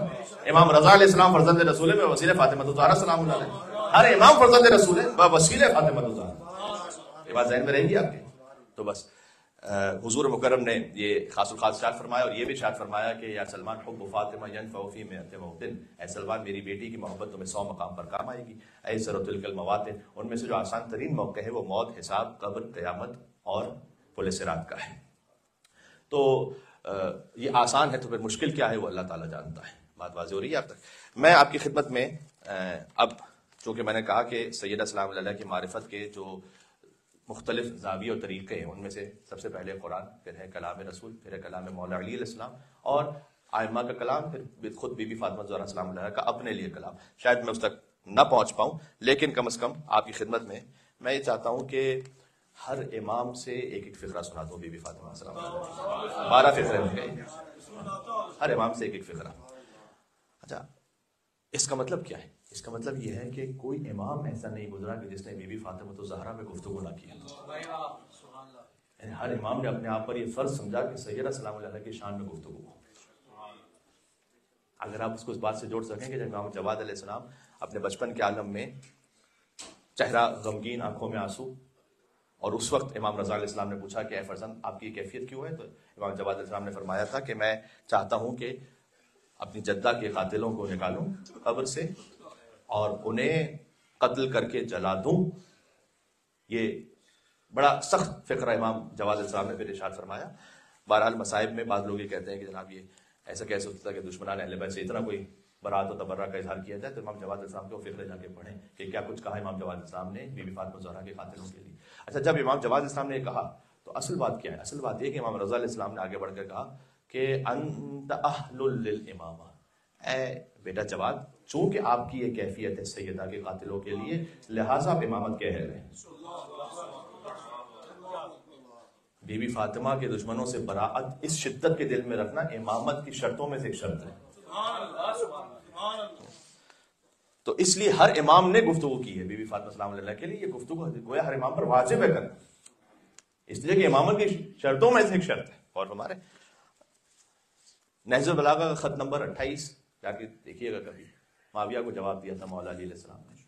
امام رضا علیہ السلام فرزند رسول ہے بوسیلہ فاطمہ الزہرا سلام اللہ علیہ. ہر امام فرزند رسول ہے بوسیلہ فاطمہ الزہرا. یہ بات ذہن میں رہے گی آپ کے. تو بس حضور مکرم نے یہ خاص الخاص ارشاد فرمایا، اور یہ بھی ارشاد فرمایا کہ یا سلمان حب فاطمہ ینفع فی مئۃ موطن. اے سلمان، میری بیٹی کی محبت تمہیں 100 مقام پر کام آئے گی. ایسر تلک المواطن، ان میں سے جو آسان ترین موقع ہے وہ موت، حساب، قبر، قیامت اور پل صراط کا ہے. تو یہ آسان ہے تو پھر مشکل کیا ہے وہ اللہ تعالیٰ جانتا ہے. بات واضح ہو رہی ہے آپ تک. میں آپ کی خدمت میں اب چونکہ میں نے کہا کہ سیدہ سلام اللہ علیہ کی معرفت کے جو مختلف زاویے اور طریقے ہیں، ان میں سے سب سے پہلے قرآن، پھر ہے کلام رسول، پھر ہے کلام مولا علی علیہ السلام، اور آئمہ کا کلام، پھر خود بی بی فاطمہ الزہرا سلام اللہ علیہ کا اپنے لیے کلام. شاید میں اس تک نہ پہنچ پاؤں، لیکن کم از کم آپ کی خدمت میں یہ چاہتا ہوں کہ ہر امام سے ایک ایک فقرہ سنا دو. بی بی فاطمہ سلام اللہ علیہ 12 فقرے ہوں گے، ہر امام سے ایک ایک فقرہ. اچھا، اس کا مطلب کیا ہے؟ اس کا مطلب یہ ہے کہ کوئی امام ایسا نہیں گزرا کہ جس نے بی بی فاطمہ الزہرا میں گفتگو نہ کی. یعنی ہر امام نے اپنے آپ پر یہ فرض سمجھا کہ سیدہ سلام اللہ علیہ کی شان میں گفتگو ہو. اگر آپ اس کو اس بات سے جوڑ سکیں کہ جب امام جواد علیہ السلام اپنے بچپن کے عالم میں چہرہ غمگین، آنکھوں میں آنسو، اور اس وقت امام رضا علیہ السلام نے پوچھا کہ اے فرزند آپ کی کیفیت کیوں ہے، تو امام جواد علیہ السلام نے فرمایا تھا کہ میں چاہتا ہوں کہ اپنی جدہ کے قاتلوں کو نکالوں قبر سے اور انہیں قتل کر کے جلا دوں. یہ بڑا سخت فقرہ امام جواد علیہ السلام نے پھر ارشاد فرمایا. بہرحال مصائب میں بعض لوگ یہ کہتے ہیں کہ جناب یہ ایسا کیسے ہوتا ہے کہ دشمنان اہل بیت سے اتنا کوئی برات و تبرہ کا اظہار کیا جائے. تو امام جواد علیہ السلام کے وہ فقرے جا کے پڑھیں کہ کیا کچھ کہا امام جواد علیہ السلام نے بی بی فاطمہ الزہرا کے قاتلوں کے لیے. اچھا، جب امام جواد علیہ السلام نے یہ کہا تو اصل بات کیا ہے؟ اصل بات یہ کہ امام رضا علیہ السلام نے آگے بڑھ کر کہا کہ انت اہل للامامہ. اے بیٹا جواد، چونکہ آپ کی یہ کیفیت ہے سیدہ کے قاتلوں کے لیے، لہٰذا آپ امامت کے اہل ہیں. بی بی فاطمہ کے دشمنوں سے براعت اس شدت کے دل میں رکھنا امامت کی شرطوں میں سے ایک شرط ہے. تو اس لیے ہر امام نے گفتگو کی ہے بی بی فاطمہ سلام اللہ کے لیے. یہ گفتگو گویا ہر امام پر واجب ہے کرنا، اس لیے کہ امامت کی شرطوں میں سے ایک شرط ہے. اور ہمارے نہج البلاغہ کا خط نمبر 28 جا کے دیکھیے گا کبھی، معاویہ کو جواب دیا تھا مولا علی علیہ السلام نے.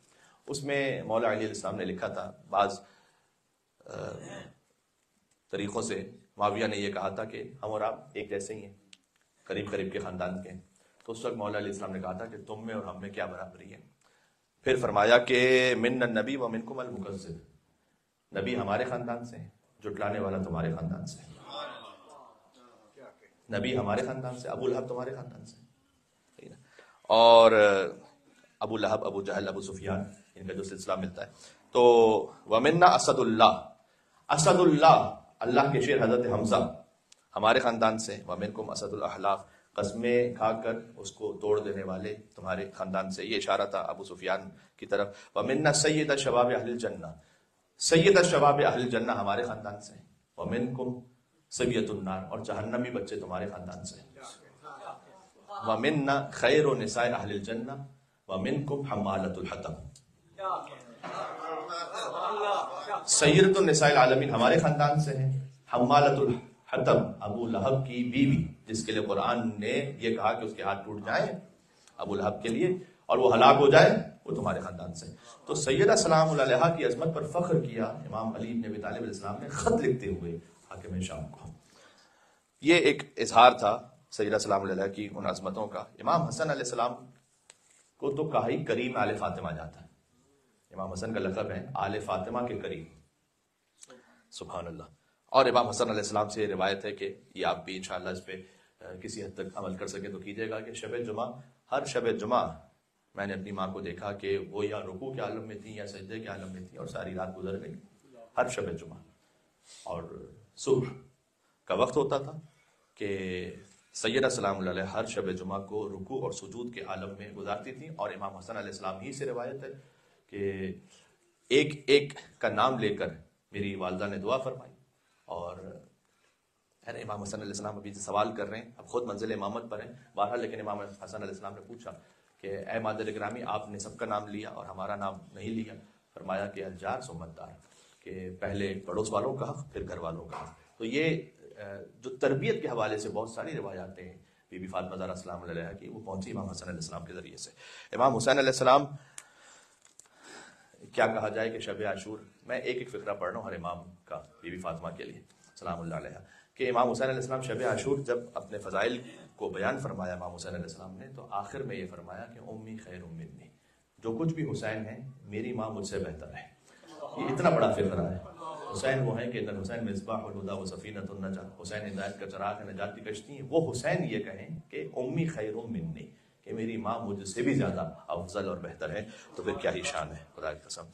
اس میں مولا علی علیہ السلام نے لکھا تھا، بعض طریقوں سے معاویہ نے یہ کہا تھا کہ ہم اور آپ ایک جیسے ہی ہیں، قریب قریب کے خاندان کے ہیں. تو اس وقت مولا علیہ السلام نے کہا تھا کہ تم میں اور ہم میں کیا برابری ہے. پھر فرمایا کہ من النبی و منکم المکذب، نبی ہمارے خاندان سے ہیں، جھٹلانے والا تمہارے خاندان سے. نبی ہمارے خاندان سے، ابو لہب تمہارے خاندان سے. اور ابو لہب، ابو جہل، ابو سفیان، ان کا جو سلسلہ ملتا ہے. تو ومنا اسد اللہ، اسد اللہ، اللہ کے شیر حضرت حمزہ ہمارے خاندان سے. ومنکم اسد الاحلاف، قسمیں کھا کر اس کو توڑ دینے والے تمہارے خاندان سے. یہ اشارہ تھا ابو سفیان کی طرف. ومنا سید شباب اہل الجنہ، سید شباب اہل الجنہ ہمارے خاندان سے. ومنکم سبیۃ النار، اور جہنمی بچے تمہارے خاندان سے. ومنا خیر نساء اہل الجنہ ومنکم حمالۃ الحطب، سیدۃ النساء العالمین ہمارے خاندان سے ہیں. حمالۃ الحطب، ابو لہب کی بیوی، جس کے لیے قرآن نے یہ کہا کہ اس کے ہاتھ ٹوٹ جائیں ابو لہب کے لیے اور وہ ہلاک ہو جائے، وہ تمہارے خاندان سے. تو سیدہ سلام اللہ علیہا کی عظمت پر فخر کیا امام علی بن ابی طالب علیہ السلام نے خط لکھتے ہوئے حاکم شام کو. یہ ایک اظہار تھا سیدہ سلام اللہ علیہا کی ان عظمتوں کا. امام حسن علیہ السلام کو تو کہا ہی کریم آل فاطمہ جاتا ہے. امام حسن کا لقب ہے آل فاطمہ کے کریم، سبحان اللہ. اور امام حسن علیہ السلام سے یہ روایت ہے کہ یہ آپ بھی انشاءاللہ اس پہ کسی حد تک عمل کر سکے تو کیجیے گا کہ شب جمعہ، ہر شب جمعہ میں نے اپنی ماں کو دیکھا کہ وہ یا رکوع کے عالم میں تھی یا سجدے کے عالم میں تھی، اور ساری رات گزر گئی ہر شب جمعہ. اور صبح کا وقت ہوتا تھا کہ سیدہ سلام اللہ علیہ ہر شب جمعہ کو رکوع اور سجود کے عالم میں گزارتی تھیں. اور امام حسن علیہ السلام ہی سے روایت ہے کہ ایک ایک کا نام لے کر میری والدہ نے دعا فرمائی. اور امام حسن علیہ السلام ابھی سوال کر رہے ہیں، اب خود منزل امامت پر ہیں بہرحال، لیکن امام حسن علیہ السلام نے پوچھا کہ اے مادر گرامی، آپ نے سب کا نام لیا اور ہمارا نام نہیں لیا. فرمایا کہ الجار ثم الدار، کہ پہلے پڑوس والوں کا حق پھر گھر والوں کا حق. تو یہ جو تربیت کے حوالے سے بہت ساری روایاتیں ہیں بی بی فاطمہ زہرا سلام اللہ علیہا کی، وہ پہنچی امام حسن علیہ السلام کے ذریعے سے. امام حسین علیہ السلام، کیا کہا جائے کہ شب عاشور، میں ایک ایک فقرہ پڑھ رہا ہوں ہر امام کا بی بی فاطمہ کے لیے سلام اللہ علیہ، کہ امام حسین علیہ السلام شب عاشور جب اپنے فضائل کو بیان فرمایا امام حسین علیہ السلام نے، تو آخر میں یہ فرمایا کہ امی خیر منی، جو کچھ بھی حسین ہے میری ماں مجھ سے بہتر ہے. یہ اتنا بڑا فقرہ ہے. حسین وہ ہے کہ ان الحسین مصباح الہدی و سفینۃ النجاۃ، حسین ہدایت کا چراغ ہے، نجات کی کشتی ہے. وہ حسین یہ کہیں کہ امی خیر منی، کہ میری ماں مجھ سے بھی زیادہ افضل اور بہتر ہے. تو پھر کیا ہی شان ہے، خدا کی قسم.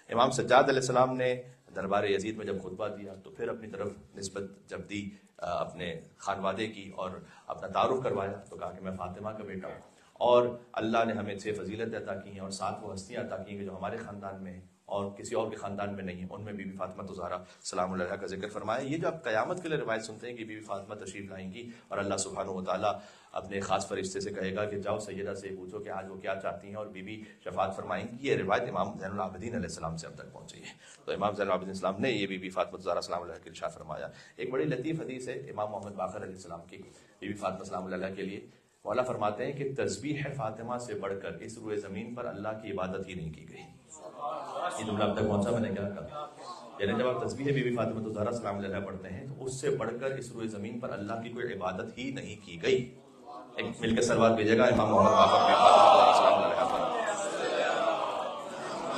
امام سجاد علیہ السلام نے دربار یزید میں جب خطبہ دیا تو پھر اپنی طرف نسبت جب دی اپنے خانوادے کی اور اپنا تعارف کروایا، تو کہا کہ میں فاطمہ کا بیٹا ہوں، اور اللہ نے ہمیں 6 فضیلتیں عطا کی ہیں اور 7 وہ ہستیاں عطا کی ہیں کہ جو ہمارے خاندان میں ہیں اور کسی اور کے خاندان میں نہیں ہیں. ان میں بی بی فاطمہ زہرا سلام اللہ علیہا کا ذکر فرمایا. یہ جو آپ قیامت کے لیے روایت سنتے ہیں کہ بی بی فاطمہ تشریف لائیں گی اور اللہ سبحانہ و تعالیٰ اپنے خاص فرشتے سے کہے گا کہ جاؤ سیدہ سے پوچھو کہ آج وہ کیا چاہتی ہیں اور بی بی شفاعت فرمائیں گی. یہ روایت امام زین العابدین علیہ السلام سے اب تک پہنچی ہے. تو امام زین العابدین السلام نے یہ بی بی فاطمہ زہرا سلام اللہ علیہا کے ارشاد فرمایا. ایک بڑی لطیف حدیث ہے امام محمد باقر علیہ السلام کی بی بی فاطمہ سلام اللہ علیہا کے لیے. مولا فرماتے ہیں کہ تسبیح فاطمہ سے بڑھ کر اس روئے زمین پر اللہ کی عبادت ہی نہیں کی گئی. یہ جملہ اب تک پہنچا، میں نے کیا کہا، یعنی جب آپ تسبیح بی بی فاطمہ زہرا سلام علیہا پڑھتے ہیں تو اس سے بڑھ کر اس روئے زمین پر اللہ کی کوئی عبادت ہی نہیں کی گئی. ایک مل کے سلوات بھیجے گا امام محمد باقر بی فاطمہ سلام علیہا پر.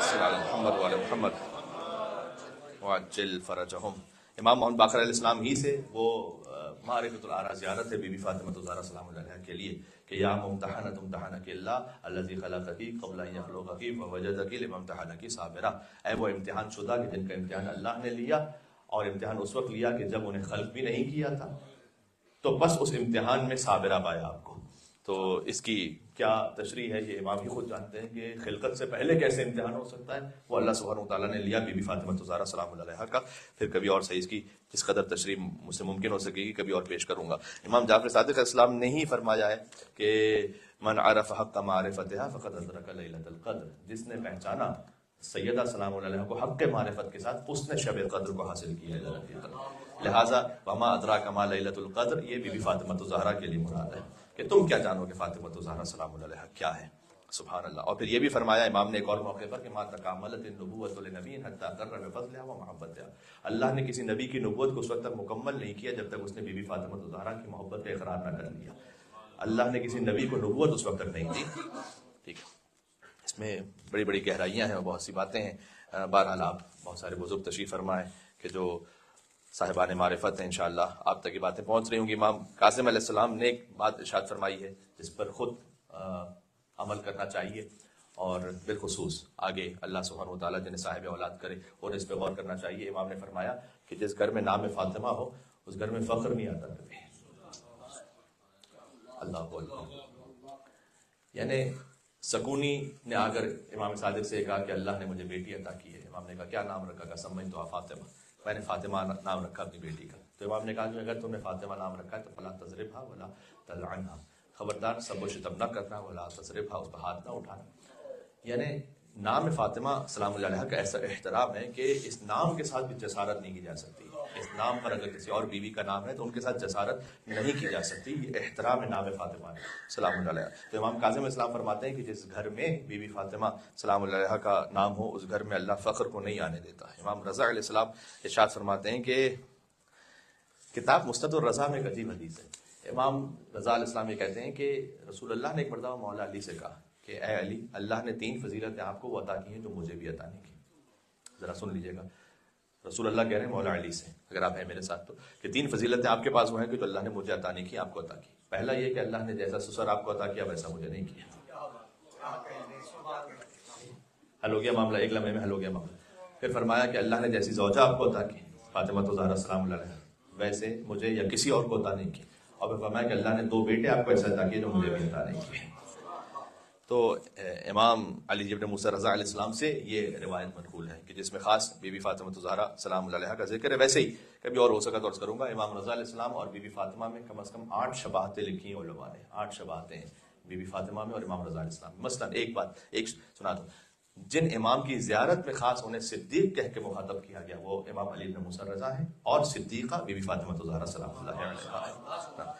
صلی اللہ محمد وعلی محمد وعجل فرجہم. امام محمد باقر علیہ السلام ہی سے وہ معرفۃ الآراء زیارت ہے بی بی فاطمہ زہرا سلام اللہ علیہا کے لیے کہ یا ممتحنۃ امتحنک اللہ الذی خلقک قبل ان یخلقک فوجدک لما امتحنک صابرہ. اے وہ امتحان شدہ کہ جن کا امتحان اللہ نے لیا، اور امتحان اس وقت لیا کہ جب انہیں خلق بھی نہیں کیا تھا، تو بس اس امتحان میں صابرہ پایا آپ کو. تو اس کی کیا تشریح ہے یہ امام ہی خود جانتے ہیں کہ خلقت سے پہلے کیسے امتحان ہو سکتا ہے، وہ اللہ سبحانہ وتعالیٰ نے لیا بی بی فاطمہ الزہرا سلام اللہ علیہا کا. پھر کبھی اور صحیح اس کی جس قدر تشریح مجھ سے ممکن ہو سکے گی کبھی اور پیش کروں گا. امام جعفر صادق علیہ السلام نے ہی فرمایا ہے کہ من عرف حق معرفتها فقد ادرک لیلۃ القدر، جس نے پہچانا سیدہ سلام اللہ علیہ کو حق کے معرفت کے ساتھ اس نے شب قدر کو حاصل کیا ہے لیلۃ القدر. لہٰذا وما ادراک ما لیلۃ القدر یہ بی بی فاطمہ الزہرا کے لیے مراد ہے کہ تم کیا جانو کہ فاطمہ الزہرا سلام اللہ علیہا کیا ہے. سبحان اللہ. اور پھر یہ بھی فرمایا امام نے ایک اور موقع پر کہ ما تکاملت النبوۃ لنبی حتی قر بفضلها ومحبتها، اللہ نے کسی نبی کی نبوت کو اس وقت تک مکمل نہیں کیا جب تک اس نے بی بی فاطمہ الزہرا کی محبت کا اقرار نہ کر لیا. اللہ نے کسی نبی کو نبوت اس وقت تک نہیں دی. ٹھیک ہے، اس میں بڑی بڑی گہرائیاں ہیں اور بہت سی باتیں ہیں. بہرحال آپ بہت سارے بزرگ تشریف فرمائیں کہ جو صاحبان معرفت ہیں انشاءاللہ آپ تک یہ باتیں پہنچ رہی ہوں گی. امام قاسم علیہ السلام نے ایک بات ارشاد فرمائی ہے جس پر خود عمل کرنا چاہیے، اور بالخصوص آگے اللہ سبحانہ وتعالیٰ جنہیں صاحب اولاد کرے اور اس پہ غور کرنا چاہیے. امام نے فرمایا کہ جس گھر میں نام فاطمہ ہو اس گھر میں فخر نہیں آتا کبھی. اللہ اکبر. یعنی سکونی نے آ کر امام صادق سے کہا کہ اللہ نے مجھے بیٹی عطا کی ہے. امام نے کہا کیا نام رکھا؟ سمجھ تو فاطمہ، میں نے فاطمہ نام رکھا اپنی بیٹی کا. تو امام نے کہا کہ اگر تم نے فاطمہ نام رکھا ہے تو فلا تضربھا ولا تلعنھا، خبردار سب و شتم نہ کرنا، ولا تضربھا، اس پر ہاتھ نہ اٹھانا. یعنی نام فاطمہ سلام اللہ علیہ کا ایسا احترام ہے کہ اس نام کے ساتھ بھی جسارت نہیں کی جا سکتی. اس نام پر اگر کسی اور بیوی کا نام ہے تو ان کے ساتھ جسارت نہیں کی جا سکتی. یہ احترام ہے نام فاطمہ سلام اللہ علیہ. تو امام کاظم اسلام فرماتے ہیں کہ جس گھر میں بی بی فاطمہ سلام اللہ علیہ کا نام ہو اس گھر میں اللہ فخر کو نہیں آنے دیتا. امام رضا علیہ السلام ارشاد فرماتے ہیں کہ کتاب مستد الرضا میں ایک عجیب حدیث ہے. امام رضا علیہ السلام یہ کہتے ہیں کہ رسول اللہ نے ایک مرتبہ مولا علی سے کہا کہ اے علی، اللہ نے 3 فضیلتیں آپ کو وہ عطا کی ہیں جو مجھے بھی عطا نہیں کی. ذرا سن لیجئے گا، رسول اللہ کہہ رہے ہیں مولا علی سے، اگر آپ ہیں میرے ساتھ تو، کہ 3 فضیلتیں آپ کے پاس وہ ہیں کہ جو اللہ نے مجھے عطا نہیں کی آپ کو عطا کی. پہلا یہ کہ اللہ نے جیسا سسر آپ کو عطا کیا ویسا مجھے نہیں کیا. حل ہو گیا معاملہ، ایک لمحے میں حل ہو گیا معاملہ. پھر فرمایا کہ اللہ نے جیسی زوجہ آپ کو عطا کی فاطمہ الزہرا سلام اللہ علیہا ویسے مجھے یا کسی اور کو عطا نہیں کی. اور پھر فرمایا کہ اللہ نے 2 بیٹے آپ کو ایسا عطا کیے جو مجھے بھی عطا نہیں کیے. تو امام علی ابن موسیٰ رضا علیہ السلام سے یہ روایت منقول ہے کہ جس میں خاص بی بی فاطمہ الزہرا سلام اللہ علیہا کا ذکر ہے. ویسے ہی کبھی اور ہو سکا تو عرض کروں گا، امام رضا علیہ السلام اور بی بی فاطمہ میں کم از کم 8 شباہتیں لکھی ہیں علماء نے. 8 شباہتیں ہیں بی بی فاطمہ میں اور امام رضا علیہ السلام. مثلا ایک سنا دو، جن امام کی زیارت میں خاص انہیں صدیق کہہ کے مخاطب کیا گیا وہ امام علی بن موسیٰ رضا ہے، اور صدیقہ بی بی فاطمہ الزہرا سلام اللہ علیہا ہے.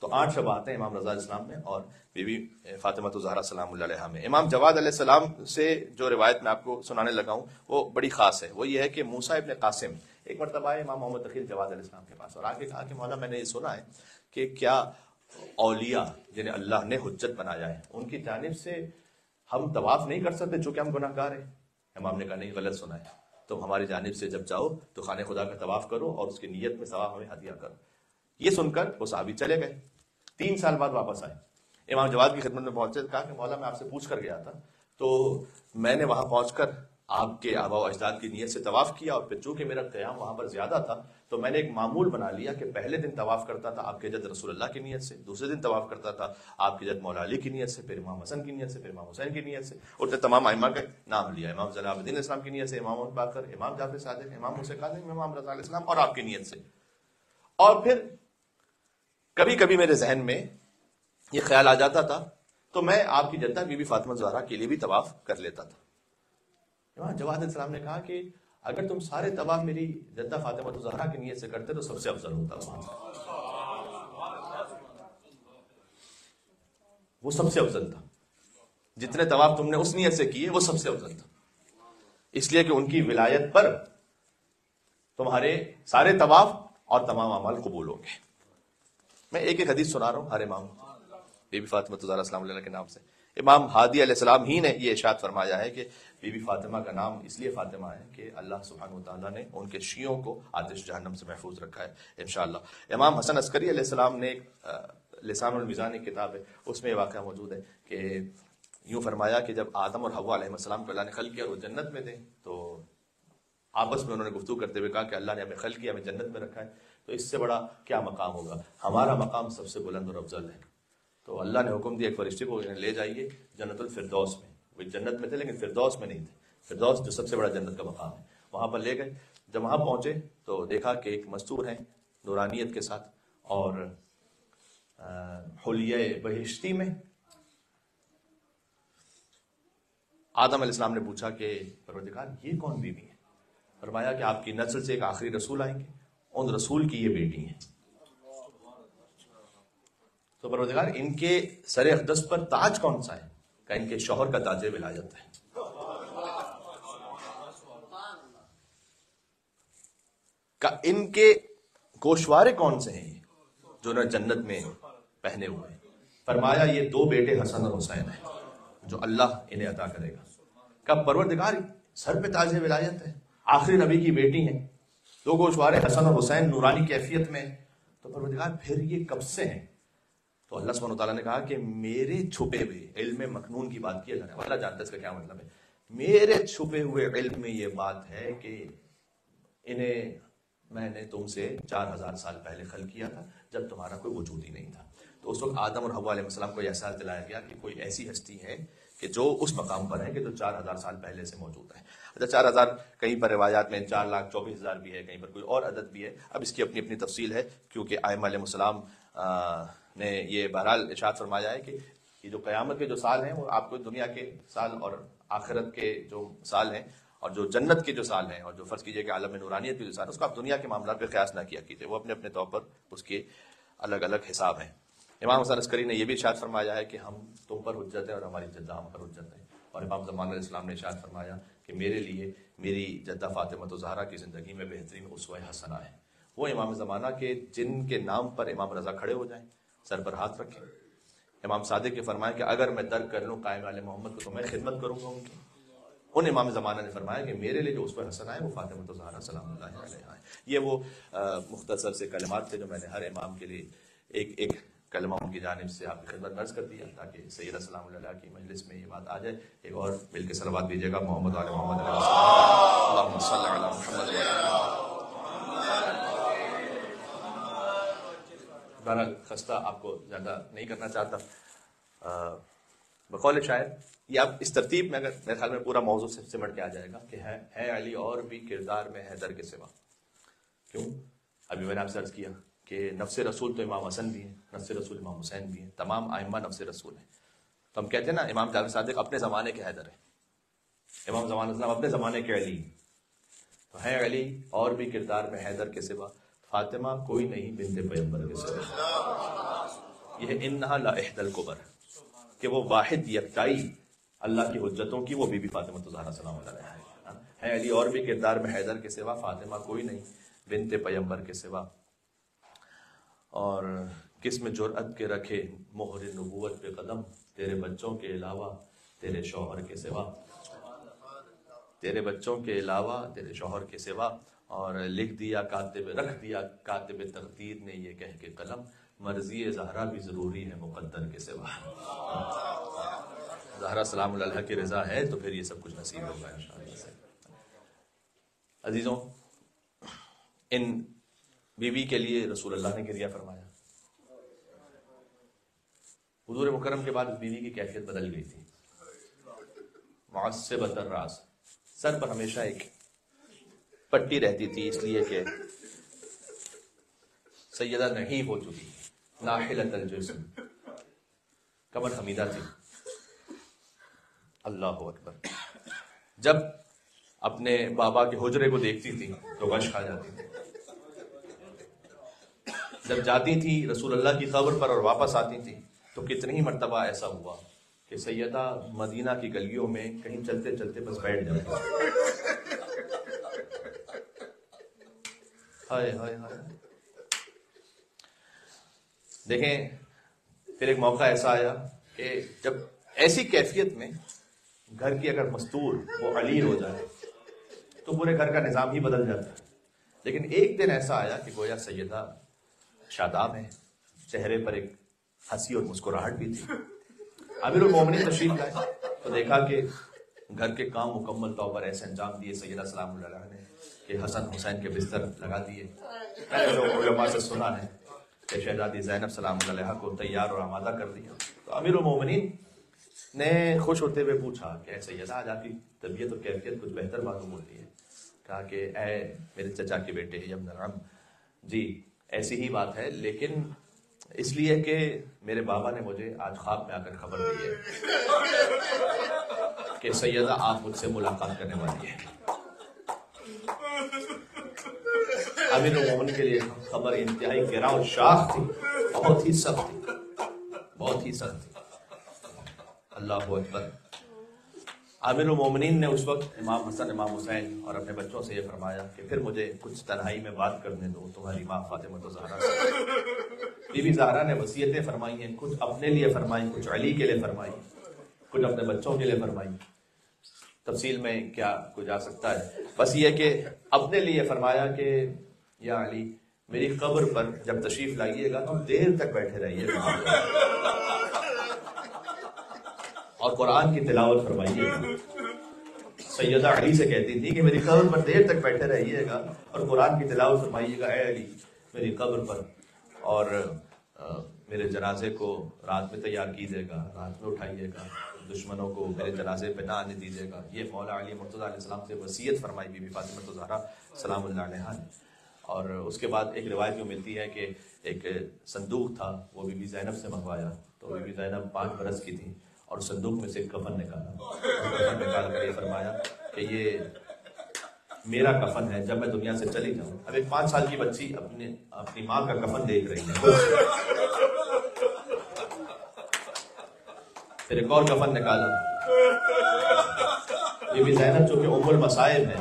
تو 8 شباہتیں امام رضا علیہ السلام میں اور بی بی فاطمہ الزہرا سلام اللہ علیہا میں. امام جواد علیہ السلام سے جو روایت میں آپ کو سنانے لگا ہوں وہ بڑی خاص ہے. وہ یہ ہے کہ موسیٰ ابن قاسم ایک مرتبہ آئے امام محمد تقی جواد علیہ السلام کے پاس اور آگے کہا کہ مولا میں نے یہ سنا ہے کہ کیا اولیاء جنہیں اللہ نے حجت بنایا ہے ان کی جانب سے ہم طواف نہیں کر سکتے چونکہ ہم گناہ گار ہیں؟ امام نے کہا نہیں، غلط سنا ہے. تم ہماری جانب سے جب جاؤ تو خانہ خدا کا طواف کرو اور اس کی نیت میں ثواب ہمیں ہدیہ کرو. یہ سن کر وہ صحابی چلے گئے. 3 سال بعد واپس آئے، امام جواد کی خدمت میں پہنچے، کہا کہ مولا میں آپ سے پوچھ کر گیا تھا تو میں نے وہاں پہنچ کر آپ کے آباء و اجداد کی نیت سے طواف کیا، اور پھر چونکہ میرا قیام وہاں پر زیادہ تھا تو میں نے ایک معمول بنا لیا کہ پہلے دن طواف کرتا تھا آپ کے جد رسول اللہ کی نیت سے، دوسرے دن طواف کرتا تھا آپ کے جد مولا علی کی نیت سے، پھر امام حسن کی نیت سے، پھر امام حسین کی نیت سے، اور تمام ائمہ کا نام لیا، امام زین العابدین اسلام کی نیت سے، امام ابو بکر، امام جعفر صادق، امام موسیٰ کاظم، امام رضا علیہ السلام اور آپ کی نیت سے. اور پھر کبھی کبھی میرے ذہن میں یہ خیال آ جاتا تھا تو میں آپ کی جدہ بی بی فاطمہ الزہرا کے لیے بھی طواف کر لیتا تھا. امام جواد علیہ السلام نے کہا کہ اگر تم سارے طواف میری جدہ فاطمہ الزہرا کی نیت سے کرتے تو سب سے افضل ہوتا. وہ سب سے افضل تھا، جتنے طواف تم نے اس نیت سے کیے وہ سب سے افضل تھا، اس لیے کہ ان کی ولایت پر تمہارے سارے طواف اور تمام اعمال قبول ہوں گے. میں ایک ایک حدیث سنا رہا ہوں ہر امام بی بی فاطمہ الزہرا سلام اللہ کے نام سے. امام ہادی علیہ السلام ہی نے یہ ارشاد فرمایا ہے کہ بی بی فاطمہ کا نام اس لیے فاطمہ ہے کہ اللہ سبحانہ وتعالیٰ نے ان کے شیعوں کو آتش جہنم سے محفوظ رکھا ہے انشاءاللہ. امام حسن عسکری علیہ السلام نے ایک لسان المیزان ایک کتاب ہے، اس میں یہ واقعہ موجود ہے کہ یوں فرمایا کہ جب آدم اور حوا علیہ السلام کو اللہ نے خلق کیا اور وہ جنت میں تھے تو آپس میں انہوں نے گفتگو کرتے ہوئے کہا کہ اللہ نے ہمیں خلق کیا، ہمیں جنت میں رکھا ہے، تو اس سے بڑا کیا مقام ہوگا، ہمارا مقام سب سے بلند اور افضل ہے. تو اللہ نے حکم دیا ایک فرشتے کو لے جائیے جنت الفردوس میں. وہ جنت میں تھے لیکن فردوس میں نہیں تھے. فردوس جو سب سے بڑا جنت کا مقام ہے, وہاں پر لے گئے. جب وہاں پہنچے تو دیکھا کہ ایک مستور ہیں نورانیت کے ساتھ اور حلیہ بہشتی میں. آدم علیہ السلام نے پوچھا کہ پروردگار یہ کون بیوی ہے؟ فرمایا کہ آپ کی نسل سے ایک آخری رسول آئیں گے, ان رسول کی یہ بیٹی ہیں. تو پروردگار ان کے سر اقدس پر تاج کون سا ہے؟ کہ ان کے شوہر کا تاج ولایت ہے. کہ ان کے گوشوارے کون سے ہیں جو انہیں جنت میں پہنے ہوئے ہیں؟ فرمایا یہ 2 بیٹے حسن اور حسین ہیں جو اللہ انہیں عطا کرے گا. کہ پروردگار سر پہ تاج ولایت ہے, آخری نبی کی بیٹی ہیں, 2 گوشوارے حسن اور حسین نورانی کیفیت میں, تو پروردگار پھر یہ کب سے ہیں؟ تو اللہ سبحانہ وتعالیٰ نے کہا کہ میرے چھپے ہوئے علم مکنون کی بات کی اللہ نے. اللہ جانتا ہے اس کا کیا مطلب ہے. میرے چھپے ہوئے علم میں یہ بات ہے کہ انہیں میں نے تم سے 4000 سال پہلے خلق کیا تھا جب تمہارا کوئی وجود ہی نہیں تھا. تو اس وقت آدم اور حوا علیہ السلام کو یہ احساس دلایا گیا کہ کوئی ایسی ہستی ہے کہ جو اس مقام پر ہے کہ جو 4000 سال پہلے سے موجود ہے. اچھا 4000 کہیں پر روایات میں 4,24,000 بھی ہے, کہیں پر کوئی اور عدد بھی ہے. اب اس کی اپنی اپنی تفصیل ہے کیونکہ ائمہ علیہ السلام نے یہ بہرحال ارشاد فرمایا ہے کہ یہ جو قیامت کے جو سال ہیں وہ آپ کو دنیا کے سال اور آخرت کے جو سال ہیں اور جو جنت کے جو سال ہیں اور جو فرض کیجئے کہ عالم نورانیت کے جو سال ہیں اس کو آپ دنیا کے معاملات پہ قیاس نہ کیا کیجئے, وہ اپنے اپنے طور پر اس کے الگ الگ حساب ہیں. امام حسن عسکری نے یہ بھی ارشاد فرمایا ہے کہ ہم تم پر حجت ہے اور ہماری جدہ ہم پر حجت ہے. اور امام زمان علیہ السلام نے ارشاد فرمایا کہ میرے لیے میری جدہ فاطمہ زہرا کی زندگی میں بہترین اسوہ حسنہ ہے. وہ امام زمانہ کے جن کے نام پر امام رضا کھڑے ہو جائیں, سر پر ہاتھ رکھیں. امام صادق کے فرمایا کہ اگر میں ترک کر لوں قائم علیہ محمد کو تو میں خدمت کروں گا ان کی. ان امام زمانہ نے فرمایا کہ میرے لیے جو اسوہ حسنہ ہے وہ فاطمہ زہرا سلام اللہ علیہا ہے. یہ وہ مختصر سے کلمات تھے جو میں نے ہر امام کے لیے ایک ایک کلمہ ان کی جانب سے آپ کی خدمت میں عرض کر دیا تاکہ سیدہ سلام اللہ کی مجلس میں یہ بات آ جائے. ایک اور مل کے صلوات دیجیے گا محمد علیہ محمد علیہ وسلم. اللہم صلی علی محمد بہرحال خستہ آپ کو زیادہ نہیں کرنا چاہتا. بقول شاعر یہ آپ اس ترتیب میں اگر میرے خیال میں پورا موضوع سے سمٹ کے آ جائے گا کہ ہے علی اور بھی کردار میں حیدر کے سوا. کیوں؟ ابھی میں نے آپ سے عرض کیا کہ نفس رسول تو امام حسن بھی ہیں, نفس رسول امام حسین بھی ہیں, تمام ائمہ نفس رسول ہیں. تو ہم کہتے ہیں نا امام جعفر صادق اپنے زمانے کے حیدر ہیں, امام زمان اسلام اپنے زمانے کے علی. تو ہے علی اور بھی کردار میں حیدر کے سوا, فاطمہ کوئی نہیں بنت پیغمبر کے سوا. یہ انہا لا احدى الکبر کہ وہ واحد یکتائی اللہ کی حجتوں کی وہ بی بی فاطمہ زہرا سلام اللہ علیہا ہے. علی اور بھی کردار میں حیدر کے سوا, فاطمہ کوئی نہیں بنت پیغمبر کے سوا. اور کس میں جرأت کے رکھے مہر نبوت پہ قدم, تیرے بچوں کے علاوہ تیرے شوہر کے سوا, تیرے بچوں کے علاوہ تیرے شوہر کے سوا. اور لکھ دیا کاتب, رکھ دیا کاتب تقدیر نے یہ کہہ کے قلم, مرضی زہرا بھی ضروری ہے مقدر کے سوا. زہرا سلام اللہ کی رضا ہے تو پھر یہ سب کچھ نصیب ہوگا انشاءاللہ سے. عزیزوں, ان بیوی کے لیے رسول اللہ نے کریا فرمایا. حضور مکرم کے بعد اس بیوی کی کیفیت بدل گئی تھی. معصبۃ الراس, سر پر ہمیشہ ایک پٹی رہتی تھی اس لیے کہ سیدہ نحیف ہو چکی, ناحلۃ الجسم, کمر حمیدہ تھی. اللہ اکبر. جب اپنے بابا کے حجرے کو دیکھتی تھی تو غش کھا جاتی تھی. جب جاتی تھی رسول اللہ کی قبر پر اور واپس آتی تھی تو کتنی ہی مرتبہ ایسا ہوا کہ سیدہ مدینہ کی گلیوں میں کہیں چلتے چلتے بس بیٹھ جاتی. ہائے ہائے ہائے. دیکھیں پھر ایک موقع ایسا آیا کہ جب ایسی کیفیت میں گھر کی اگر مستور وہ علی ہو جائے تو پورے گھر کا نظام ہی بدل جاتا ہے. لیکن ایک دن ایسا آیا کہ گویا سیدہ شاداب ہے, چہرے پر ایک ہنسی اور مسکراہٹ بھی تھی. امیر المومنین تشریف لائے تو دیکھا کہ گھر کے کام مکمل طور پر ایسے انجام دیے سیدہ سلام اللہ نے کہ حسن حسین کے بستر لگا دیے. میں نے جو علماء سے سنا ہے کہ شہزادی زینب سلام اللہ علیہا کو تیار اور آمادہ کر دیا. تو امیر المومنین نے خوش ہوتے ہوئے پوچھا کہ اے سیدہ آج آپ کی طبیعت اور کیفیت کچھ بہتر معلوم ہوتی ہے. کہا کہ اے میرے چچا کے بیٹے ابن العم، جی ایسی ہی بات ہے، لیکن اس لیے کہ میرے بابا نے مجھے آج خواب میں آ کر خبر دی ہے کہ سیدہ آپ مجھ سے ملاقات کرنے والی ہے. امیر المومنین کے لیے خبر انتہائی گراں اور شاخ تھی، بہت ہی سخت تھی، بہت ہی سخت تھی. اللہ اکبر. امیر المومنین نے اس وقت امام حسن امام حسین اور اپنے بچوں سے یہ فرمایا کہ پھر مجھے کچھ تنہائی میں بات کرنے دو تمہاری ماں فاطمہ الزہرا سے. بی بی زہرا نے وصیتیں فرمائی ہیں، کچھ اپنے لیے فرمائی، کچھ علی کے لیے فرمائی، کچھ اپنے بچوں کے لیے فرمائی. تفصیل میں کیا کوئی جا سکتا ہے، بس یہ کہ اپنے لیے فرمایا کہ یا علی میری قبر پر جب تشریف لائیے گا تو دیر تک بیٹھے رہیے گا اور قرآن کی تلاوت فرمائیے گا. سیدہ علی سے کہتی تھی کہ میری قبر پر دیر تک بیٹھے رہیے گا اور قرآن کی تلاوت فرمائیے گا. اے علی میری قبر پر اور میرے جنازے کو رات میں تیار کیجیے گا، رات میں اٹھائیے گا، دشمنوں کو میرے جنازے پہ نہ آنے دیجیے گا. یہ مولا علی مرتضیٰ علیہ السلام سے وصیت فرمائی بی بی فاطمہ الزہرا سلام اللہ علیہا نے. اور اس کے بعد ایک روایت میں ملتی ہے کہ ایک صندوق تھا، وہ بی بی زینب سے منگوایا. تو بی بی زینب 5 برس کی تھی اور صندوق میں سے کفن نکالا، کفن نکال کر یہ فرمایا کہ یہ میرا کفن ہے جب میں دنیا سے چلی جاؤں. اب ایک 5 سال کی بچی اپنی ماں کا کفن دیکھ رہی ہے. پھر ایک اور کفن نکالا. بی بی زینب جو کہ ام المصائب ہے،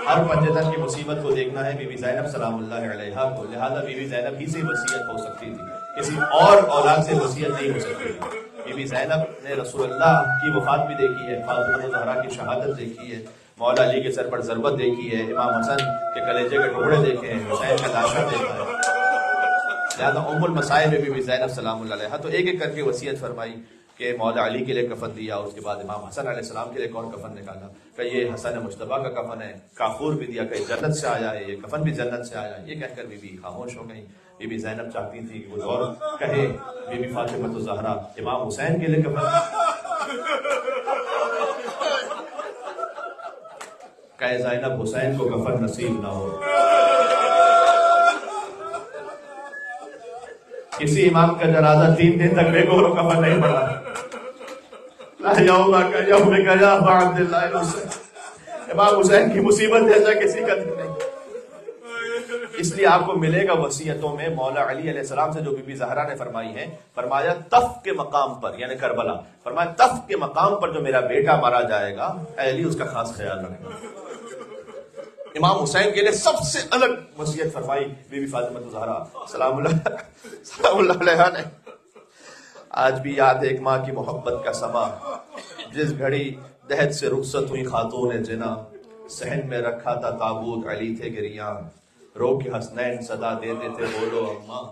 ہر پنجتن کی مصیبت کو دیکھنا ہے بی بی زینب سلام اللہ علیہا کو، لہذا بی بی زینب ہی سے وصیت ہو سکتی تھی، کسی اور اولاد سے وصیت نہیں ہو سکتی تھی. بی بی زینب نے رسول اللہ کی وفات بھی دیکھی ہے، فاطمہ الزہرا کی شہادت دیکھی ہے، مولا علی کے سر پر ضربت دیکھی ہے، امام حسن کے کلیجے کے ٹکڑے دیکھے ہیں، حسین کا لاشا دیکھا ہے. لہذا ام المصائب بی بی زینب سلام اللہ علیہا. تو ایک ایک کر کے وصیت فرمائی کہ مولا علی کے لیے کفن دیا، اس کے بعد امام حسن علیہ السلام کے لیے کون کفن نکالا، کہ یہ حسن مجتبیٰ کا کفن ہے، کافور بھی دیا کہ جنت سے آیا ہے، یہ کفن بھی جنت سے آیا ہے. یہ کہہ کر بی بی خاموش ہو گئی. بی بی زینب چاہتی تھی کہ وہ اور کہے. بی بی فاطمہ الزہرا امام حسین کے لیے کفن کہ زینب حسین کو کفن نصیب نہ ہو. کسی امام کا جنازہ 3 دن تک بے گور و کفن نہیں پڑا. امام حسین کی مصیبت جیسا کسی کا نہیں. اس لیے آپ کو ملے گا وصیتوں میں مولا علی علیہ السلام سے جو بی بی زہرا نے فرمائی ہے. فرمایا تف کے مقام پر یعنی کربلا، فرمایا تف کے مقام پر جو میرا بیٹا مارا جائے گا اے علی اس کا خاص خیال رکھنا. امام حسین کے لیے سب سے الگ وصیت فرمائی بی بی فاطمہ الزہرا سلام اللہ علیہا نے. آج بھی یاد ہے ایک ماں کی محبت کا سما، جس گھڑی دہد سے رخصت ہوئی خاتون جنا، صحن میں رکھا تھا تابوت علی تھے گریاں، رو کے حسنین صدا دیتے تھے بولو اماں،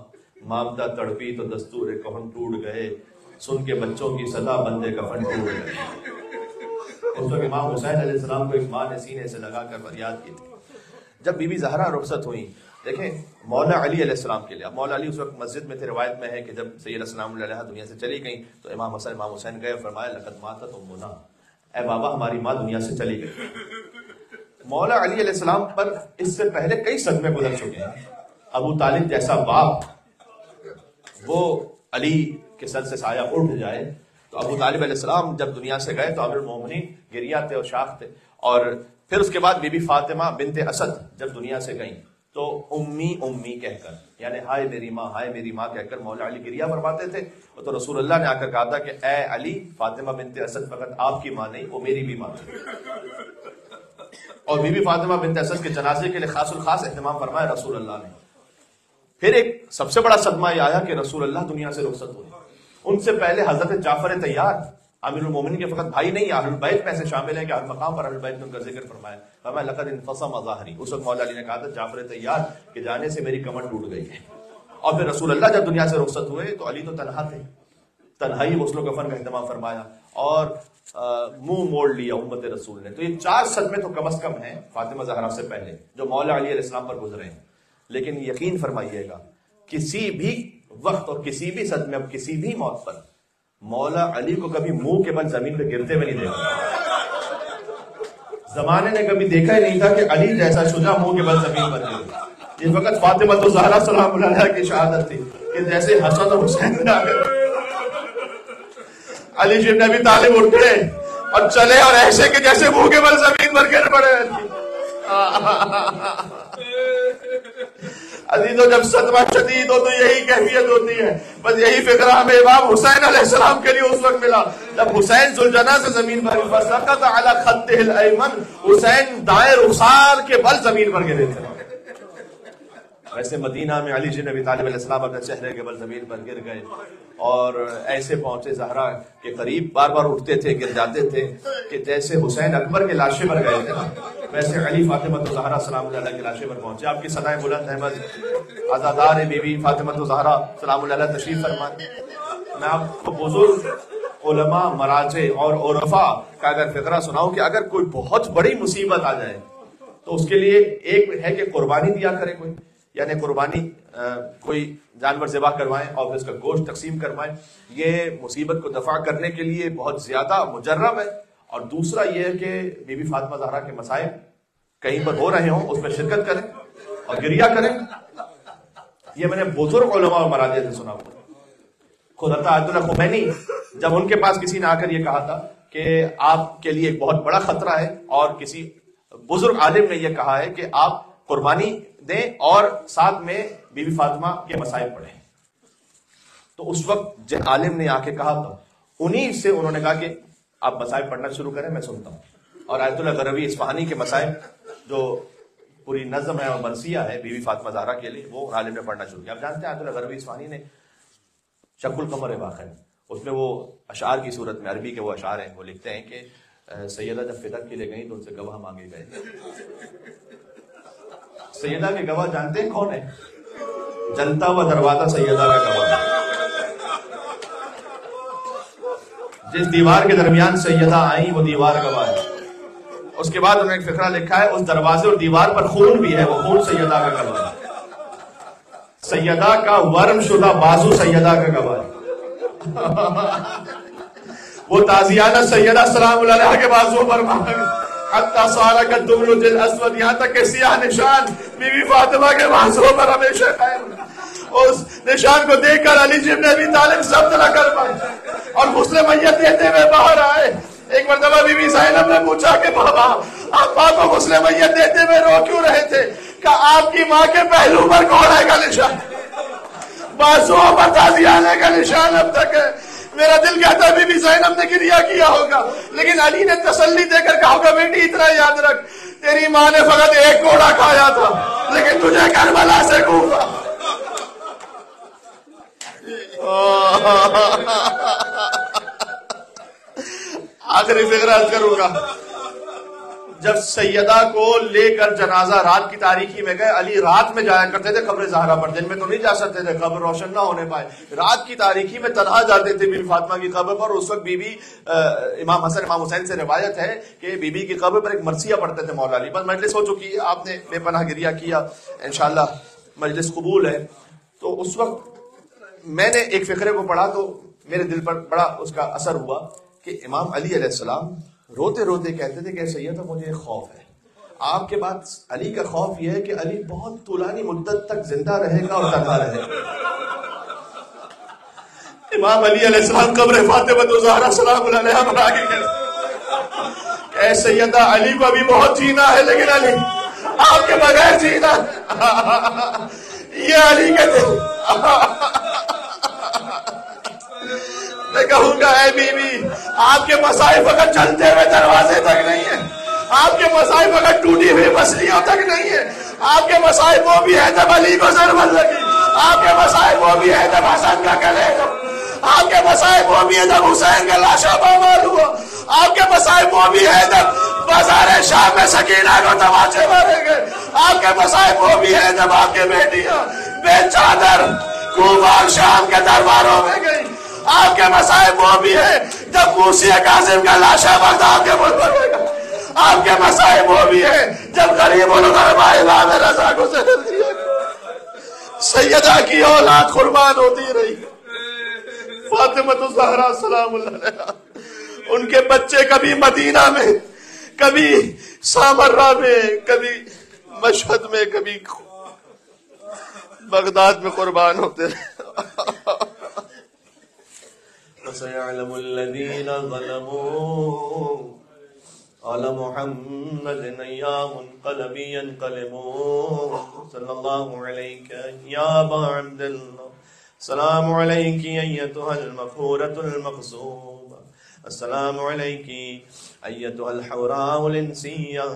مامتا تڑپی تو دستور کفن ٹوٹ گئے، سن کے بچوں کی صدا بندے کفن ٹوٹ گئے. اس وقت امام حسین علیہ السلام کو ایک ماں نے سینے سے لگا کر فریاد کی تھی. جب بی بی زہرا رخصت ہوئی، دیکھیں مولا علی علیہ السلام کے لیے، اب مولا علی اس وقت مسجد میں تھے. روایت میں ہے کہ جب سیدہ سلام اللہ علیہا دنیا سے چلی گئیں تو امام حسن امام حسین گئے، فرمایا لقد ماتت امنا، اے بابا ہماری ماں دنیا سے چلی گئی. مولا علی علیہ السلام پر اس سے پہلے کئی صدمے گزر چکے ہیں. ابو طالب جیسا باپ وہ علی کے سر سے سایہ اٹھ جائے تو ابو طالب علیہ السلام جب دنیا سے گئے تو امیر المومنین گریا تھے اور شاخ تھے. اور پھر اس کے بعد بی بی فاطمہ بنت اسد جب دنیا سے گئیں تو امی امی کہہ کر یعنی ہائے میری ماں ہائے میری ماں کہہ کر مولا علی گریا فرماتے تھے. تو رسول اللہ نے آ کر کہا تھا کہ اے علی فاطمہ بنت اسد فقط آپ کی ماں نہیں، وہ میری بھی ماں تھی. اور بی بی فاطمہ بنت اسد کے جنازے کے لیے خاص الخاص اہتمام فرمایا رسول اللہ نے. پھر ایک سب سے بڑا صدمہ یہ آیا کہ رسول اللہ دنیا سے رخصت ہوئے. ان سے پہلے حضرت جعفر طیار امیر المومنین کے فقط بھائی نہیں، اہل البیت میں سے شامل ہیں کہ ہر مقام پر اہل البیت نے ان کا ذکر فرمایا. فرمایا لقد انفصم ظہری. اس وقت مولا علی نے کہا تھا جعفر طیار کہ جانے سے میری کمر ٹوٹ گئی ہے. اور پھر رسول اللہ جب دنیا سے رخصت ہوئے تو علی تو تنہا تھے، تنہائی غسل و کفن کا اہتمام فرمایا اور منہ موڑ لیا امت رسول نے. تو یہ 4 صدمے تو کم از کم ہیں فاطمہ زہرا سے پہلے جو مولا علی علیہ السلام پر گزرے ہیں. لیکن یقین فرمائیے گا کسی بھی وقت اور کسی بھی صدمے اور کسی بھی موت پر مولا علی کو کبھی منہ کے بل زمین پہ گرتے ہوئے نہیں دیکھا. زمانے نے کبھی دیکھا ہی نہیں تھا کہ علی جیسا شجاع منہ کے بل زمین پر گرے. یہ فقط فاطمہ الزہرا سلام اللہ علیہا کی شہادت تھی کہ جیسے حسن اور حسین نے آ کر علی بن ابی طالب اٹھ گئے اور چلے اور ایسے کہ جیسے منہ کے بل زمین پر گر پڑے. عزیزو جب صدمہ شدید ہو تو یہی کیفیت ہوتی ہے. بس یہی فکرہ ہمیں امام حسین علیہ السلام کے لیے اس وقت ملا جب حسین ذوالجناح سے زمین پر فسقط علی خطہ الایمن، حسین دائیں رخسار کے بل زمین پر گرے تھے. ویسے مدینہ میں علی بن ابی طالب علیہ السلام اپنے چہرے کے بل زمین پر گر گئے اور ایسے پہنچے زہرا کے قریب، بار بار اٹھتے تھے گر جاتے تھے کہ جیسے حسین اکبر کے لاشے پر گئے تھے نا ویسے علی فاطمہ الزہرا سلام اللہ علیہ کے لاشے پر پہنچے. آپ کی صدائیں بلند ہیں. بس عزادار بی بی فاطمہ الزہرا سلام اللہ علیہ تشریف فرمائیں. میں آپ کو بزرگ علماء، مراجع اور عرفاء کا اگر فقرہ سناؤں کہ اگر کوئی بہت بڑی مصیبت آ جائے تو اس کے لیے ایک ہے کہ قربانی دیا کرے کوئی، یعنی قربانی کوئی جانور ذبح کروائیں اور پھر اس کا گوشت تقسیم کروائیں. یہ مصیبت کو دفع کرنے کے لیے بہت زیادہ مجرب ہے. اور دوسرا یہ ہے کہ بی بی فاطمہ زہرا کے مسائل کہیں پر ہو رہے ہوں اس میں شرکت کریں اور گریہ کریں. یہ میں نے بزرگ علماء اور مراجع سے سنا ہوا. خود حضرت آیت اللہ خمینی جب ان کے پاس کسی نے آ کر یہ کہا تھا کہ آپ کے لیے ایک بہت بڑا خطرہ ہے اور کسی بزرگ عالم نے یہ کہا ہے کہ آپ قربانی دیں اور ساتھ میں بی بی فاطمہ کے مسائل پڑھیں، تو اس وقت جن عالم نے آ کے کہا تھا انہی سے انہوں نے کہا کہ آپ مسائل پڑھنا شروع کریں، میں سنتا ہوں. اور آیت اللہ غروی اصفہانی کے مسائل جو پوری نظم ہے اور مرثیہ ہے بی بی فاطمہ زہرا کے لیے وہ عالم نے پڑھنا شروع کیا. آپ جانتے ہیں آیت اللہ غروی اصفہانی نے شق القمر واقع ہے، اس میں وہ اشعار کی صورت میں عربی کے وہ اشعار ہیں، وہ لکھتے ہیں کہ سیدہ جب فدق کے لیے گئیں تو ان سے گواہ مانگے گئے. سیدہ کے گواہ جانتے ہیں کون ہے؟ جلتا ہوا دروازہ سیدہ کا گواہ. جس دیوار کے درمیان سیدہ آئیں وہ دیوار گواہ ہے. اس کے بعد انہوں نے ایک فقرہ لکھا ہے اس دروازے اور دیوار پر خون بھی ہے، وہ خون سیدہ کا گواہ ہے. سیدہ کا ورم شدہ بازو سیدہ کا گواہ ہے. وہ تازیانہ سیدہ سلام اللہ علیہ کے بازو پر حتی سارا کا دمل دل اسود، یہاں تک کہ سیاہ نشان بی بی فاطمہ کے بازو پر ہمیشہ قائم. اس نشان کو دیکھ کر علی بن ابی طالب ضبط نہ کر پائے اور غسل میت دیتے ہوئے باہر آئے. ایک مرتبہ بی بی زینب نے پوچھا کہ بابا آپ ماں کو غسل میت دیتے ہوئے رو کیوں رہے تھے؟ کہ آپ کی ماں کے پہلو پر گھوڑے کا نشان، بازوؤں پر تازیانے کا نشان اب تک ہے. میرا دل کہتا ہے بی بی زینب نے گریہ کیا ہوگا، لیکن علی نے تسلی دے کر کہا ہوگا بیٹی اتنا یاد رکھ تیری ماں نے فقط ایک گھوڑا کھایا تھا لیکن تجھے کربلا سے کوفہ. آخری فقرہ کروں گا. جب سیدہ کو لے کر جنازہ رات کی تاریکی میں گئے، علی رات میں جایا کرتے تھے قبر زہرا پر، دن میں تو نہیں جا سکتے تھے، قبر روشن نہ ہونے پائے. رات کی تاریکی میں تنہا جاتے تھے بی بی فاطمہ کی قبر پر. اس وقت بی بی امام حسن امام حسین سے روایت ہے کہ بی بی کی قبر پر ایک مرثیہ پڑھتے تھے مولا علی. بس مجلس ہو چکی ہے، آپ نے بے پناہ گریہ کیا، انشاءاللہ مجلس قبول ہے. تو اس وقت میں نے ایک فقرے کو پڑھا تو میرے دل پر بڑا اس کا اثر ہوا کہ امام علی علیہ السلام روتے روتے کہتے تھے کہ سیدہ مجھے ایک خوف ہے. آپ کے بعد علی کا خوف یہ ہے کہ علی بہت طولانی مدت تک زندہ رہے گا اور تنہا رہے گا. امام علی علیہ السلام قبر فاطمہ الزہرا سلام اللہ علیہا پر آگے کہتے اے سیدہ علی کو ابھی بہت جینا ہے لیکن علی آپ کے بغیر جینا. یہ علی کہتے میں کہوں گا اے بی بی آپ کے مسائل فقط چلتے ہوئے دروازے تک نہیں ہیں، آپ کے مسائل فقط ٹوٹی ہوئی مچھلیوں تک نہیں ہیں. آپ کے مسائل وہ بھی ہے جب علی کو ضرورت لگی، آپ کے مسائل وہ بھی ہے جب حسن کا گلے کو، آپ کے مسائل وہ بھی ہے جب حسین کا لاشا پامال ہوا، آپ کے مسائل وہ بھی ہے جب بازار شام میں سکینہ کو تماچے مارے گئے، آپ کے مسائل وہ بھی ہے جب آپ کے بیٹیاں بے چادر کوفہ شام کے درباروں میں گئی، آپ کے مسائب وہ بھی ہے جب موسی کاظم کا لاشا بغداد کے ملک میں گا، آپ کے مسائب وہ بھی ہے جب غریب الغرباء امام رضا کو زہر دیا. سیدہ کی اولاد قربان ہوتی رہی، فاطمہ الزہرا سلام اللہ علیہا، ان کے بچے کبھی مدینہ میں، کبھی سامرہ میں، کبھی مشہد میں، کبھی بغداد میں قربان ہوتے رہے۔ وَسَيَعْلَمُ الَّذِينَ ظَلَمُوا عَلَى مُحَمَّدٍ أَيَّا مُنْقَلَبٍ يَنْقَلِبُونَ صلی اللہ علیہ یا ابا عبد اللہ، السلام علیک ایتها المغفورة المغصوبة، السلام علیک ایتها الحوراء الانسیہ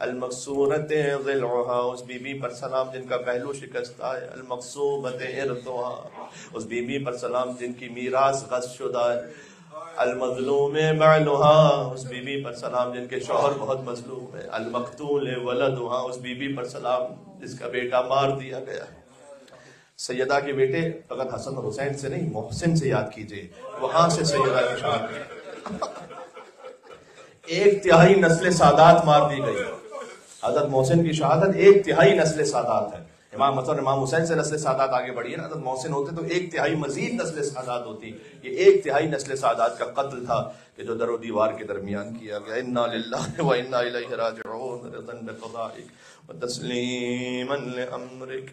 المقصورت ضلعها، اس بی بی پر سلام جن کا پہلو شکستہ ہے، المقصوبت ارتها، اس بی بی پر سلام جن کی میراث غصب شدہ ہے، المظلوم بعلها، اس بی بی پر سلام جن کے شوہر بہت مظلوم ہے، المقتول ولدها، اس بی بی پر سلام جس کا بیٹا مار دیا گیا ہے۔ سیدہ کے بیٹے فقط حسن اور حسین سے نہیں، محسن سے یاد کیجئے، وہاں سے سیدہ کی شان ایک تہائی نسل سادات مار دی گئی۔ حضرت محسن کی شہادت ایک تہائی نسل سادات ہے۔ امام حسن امام حسین سے نسل سادات آگے بڑھی ہے نا، حضرت محسن ہوتے تو ایک تہائی مزید نسل سادات ہوتی۔ یہ ایک تہائی نسل سادات کا قتل تھا کہ جو در و دیوار کے درمیان کیا گیا۔ انا للہ و انا الیہ راجعون، رضا بقضائک و تسلیما لامرک۔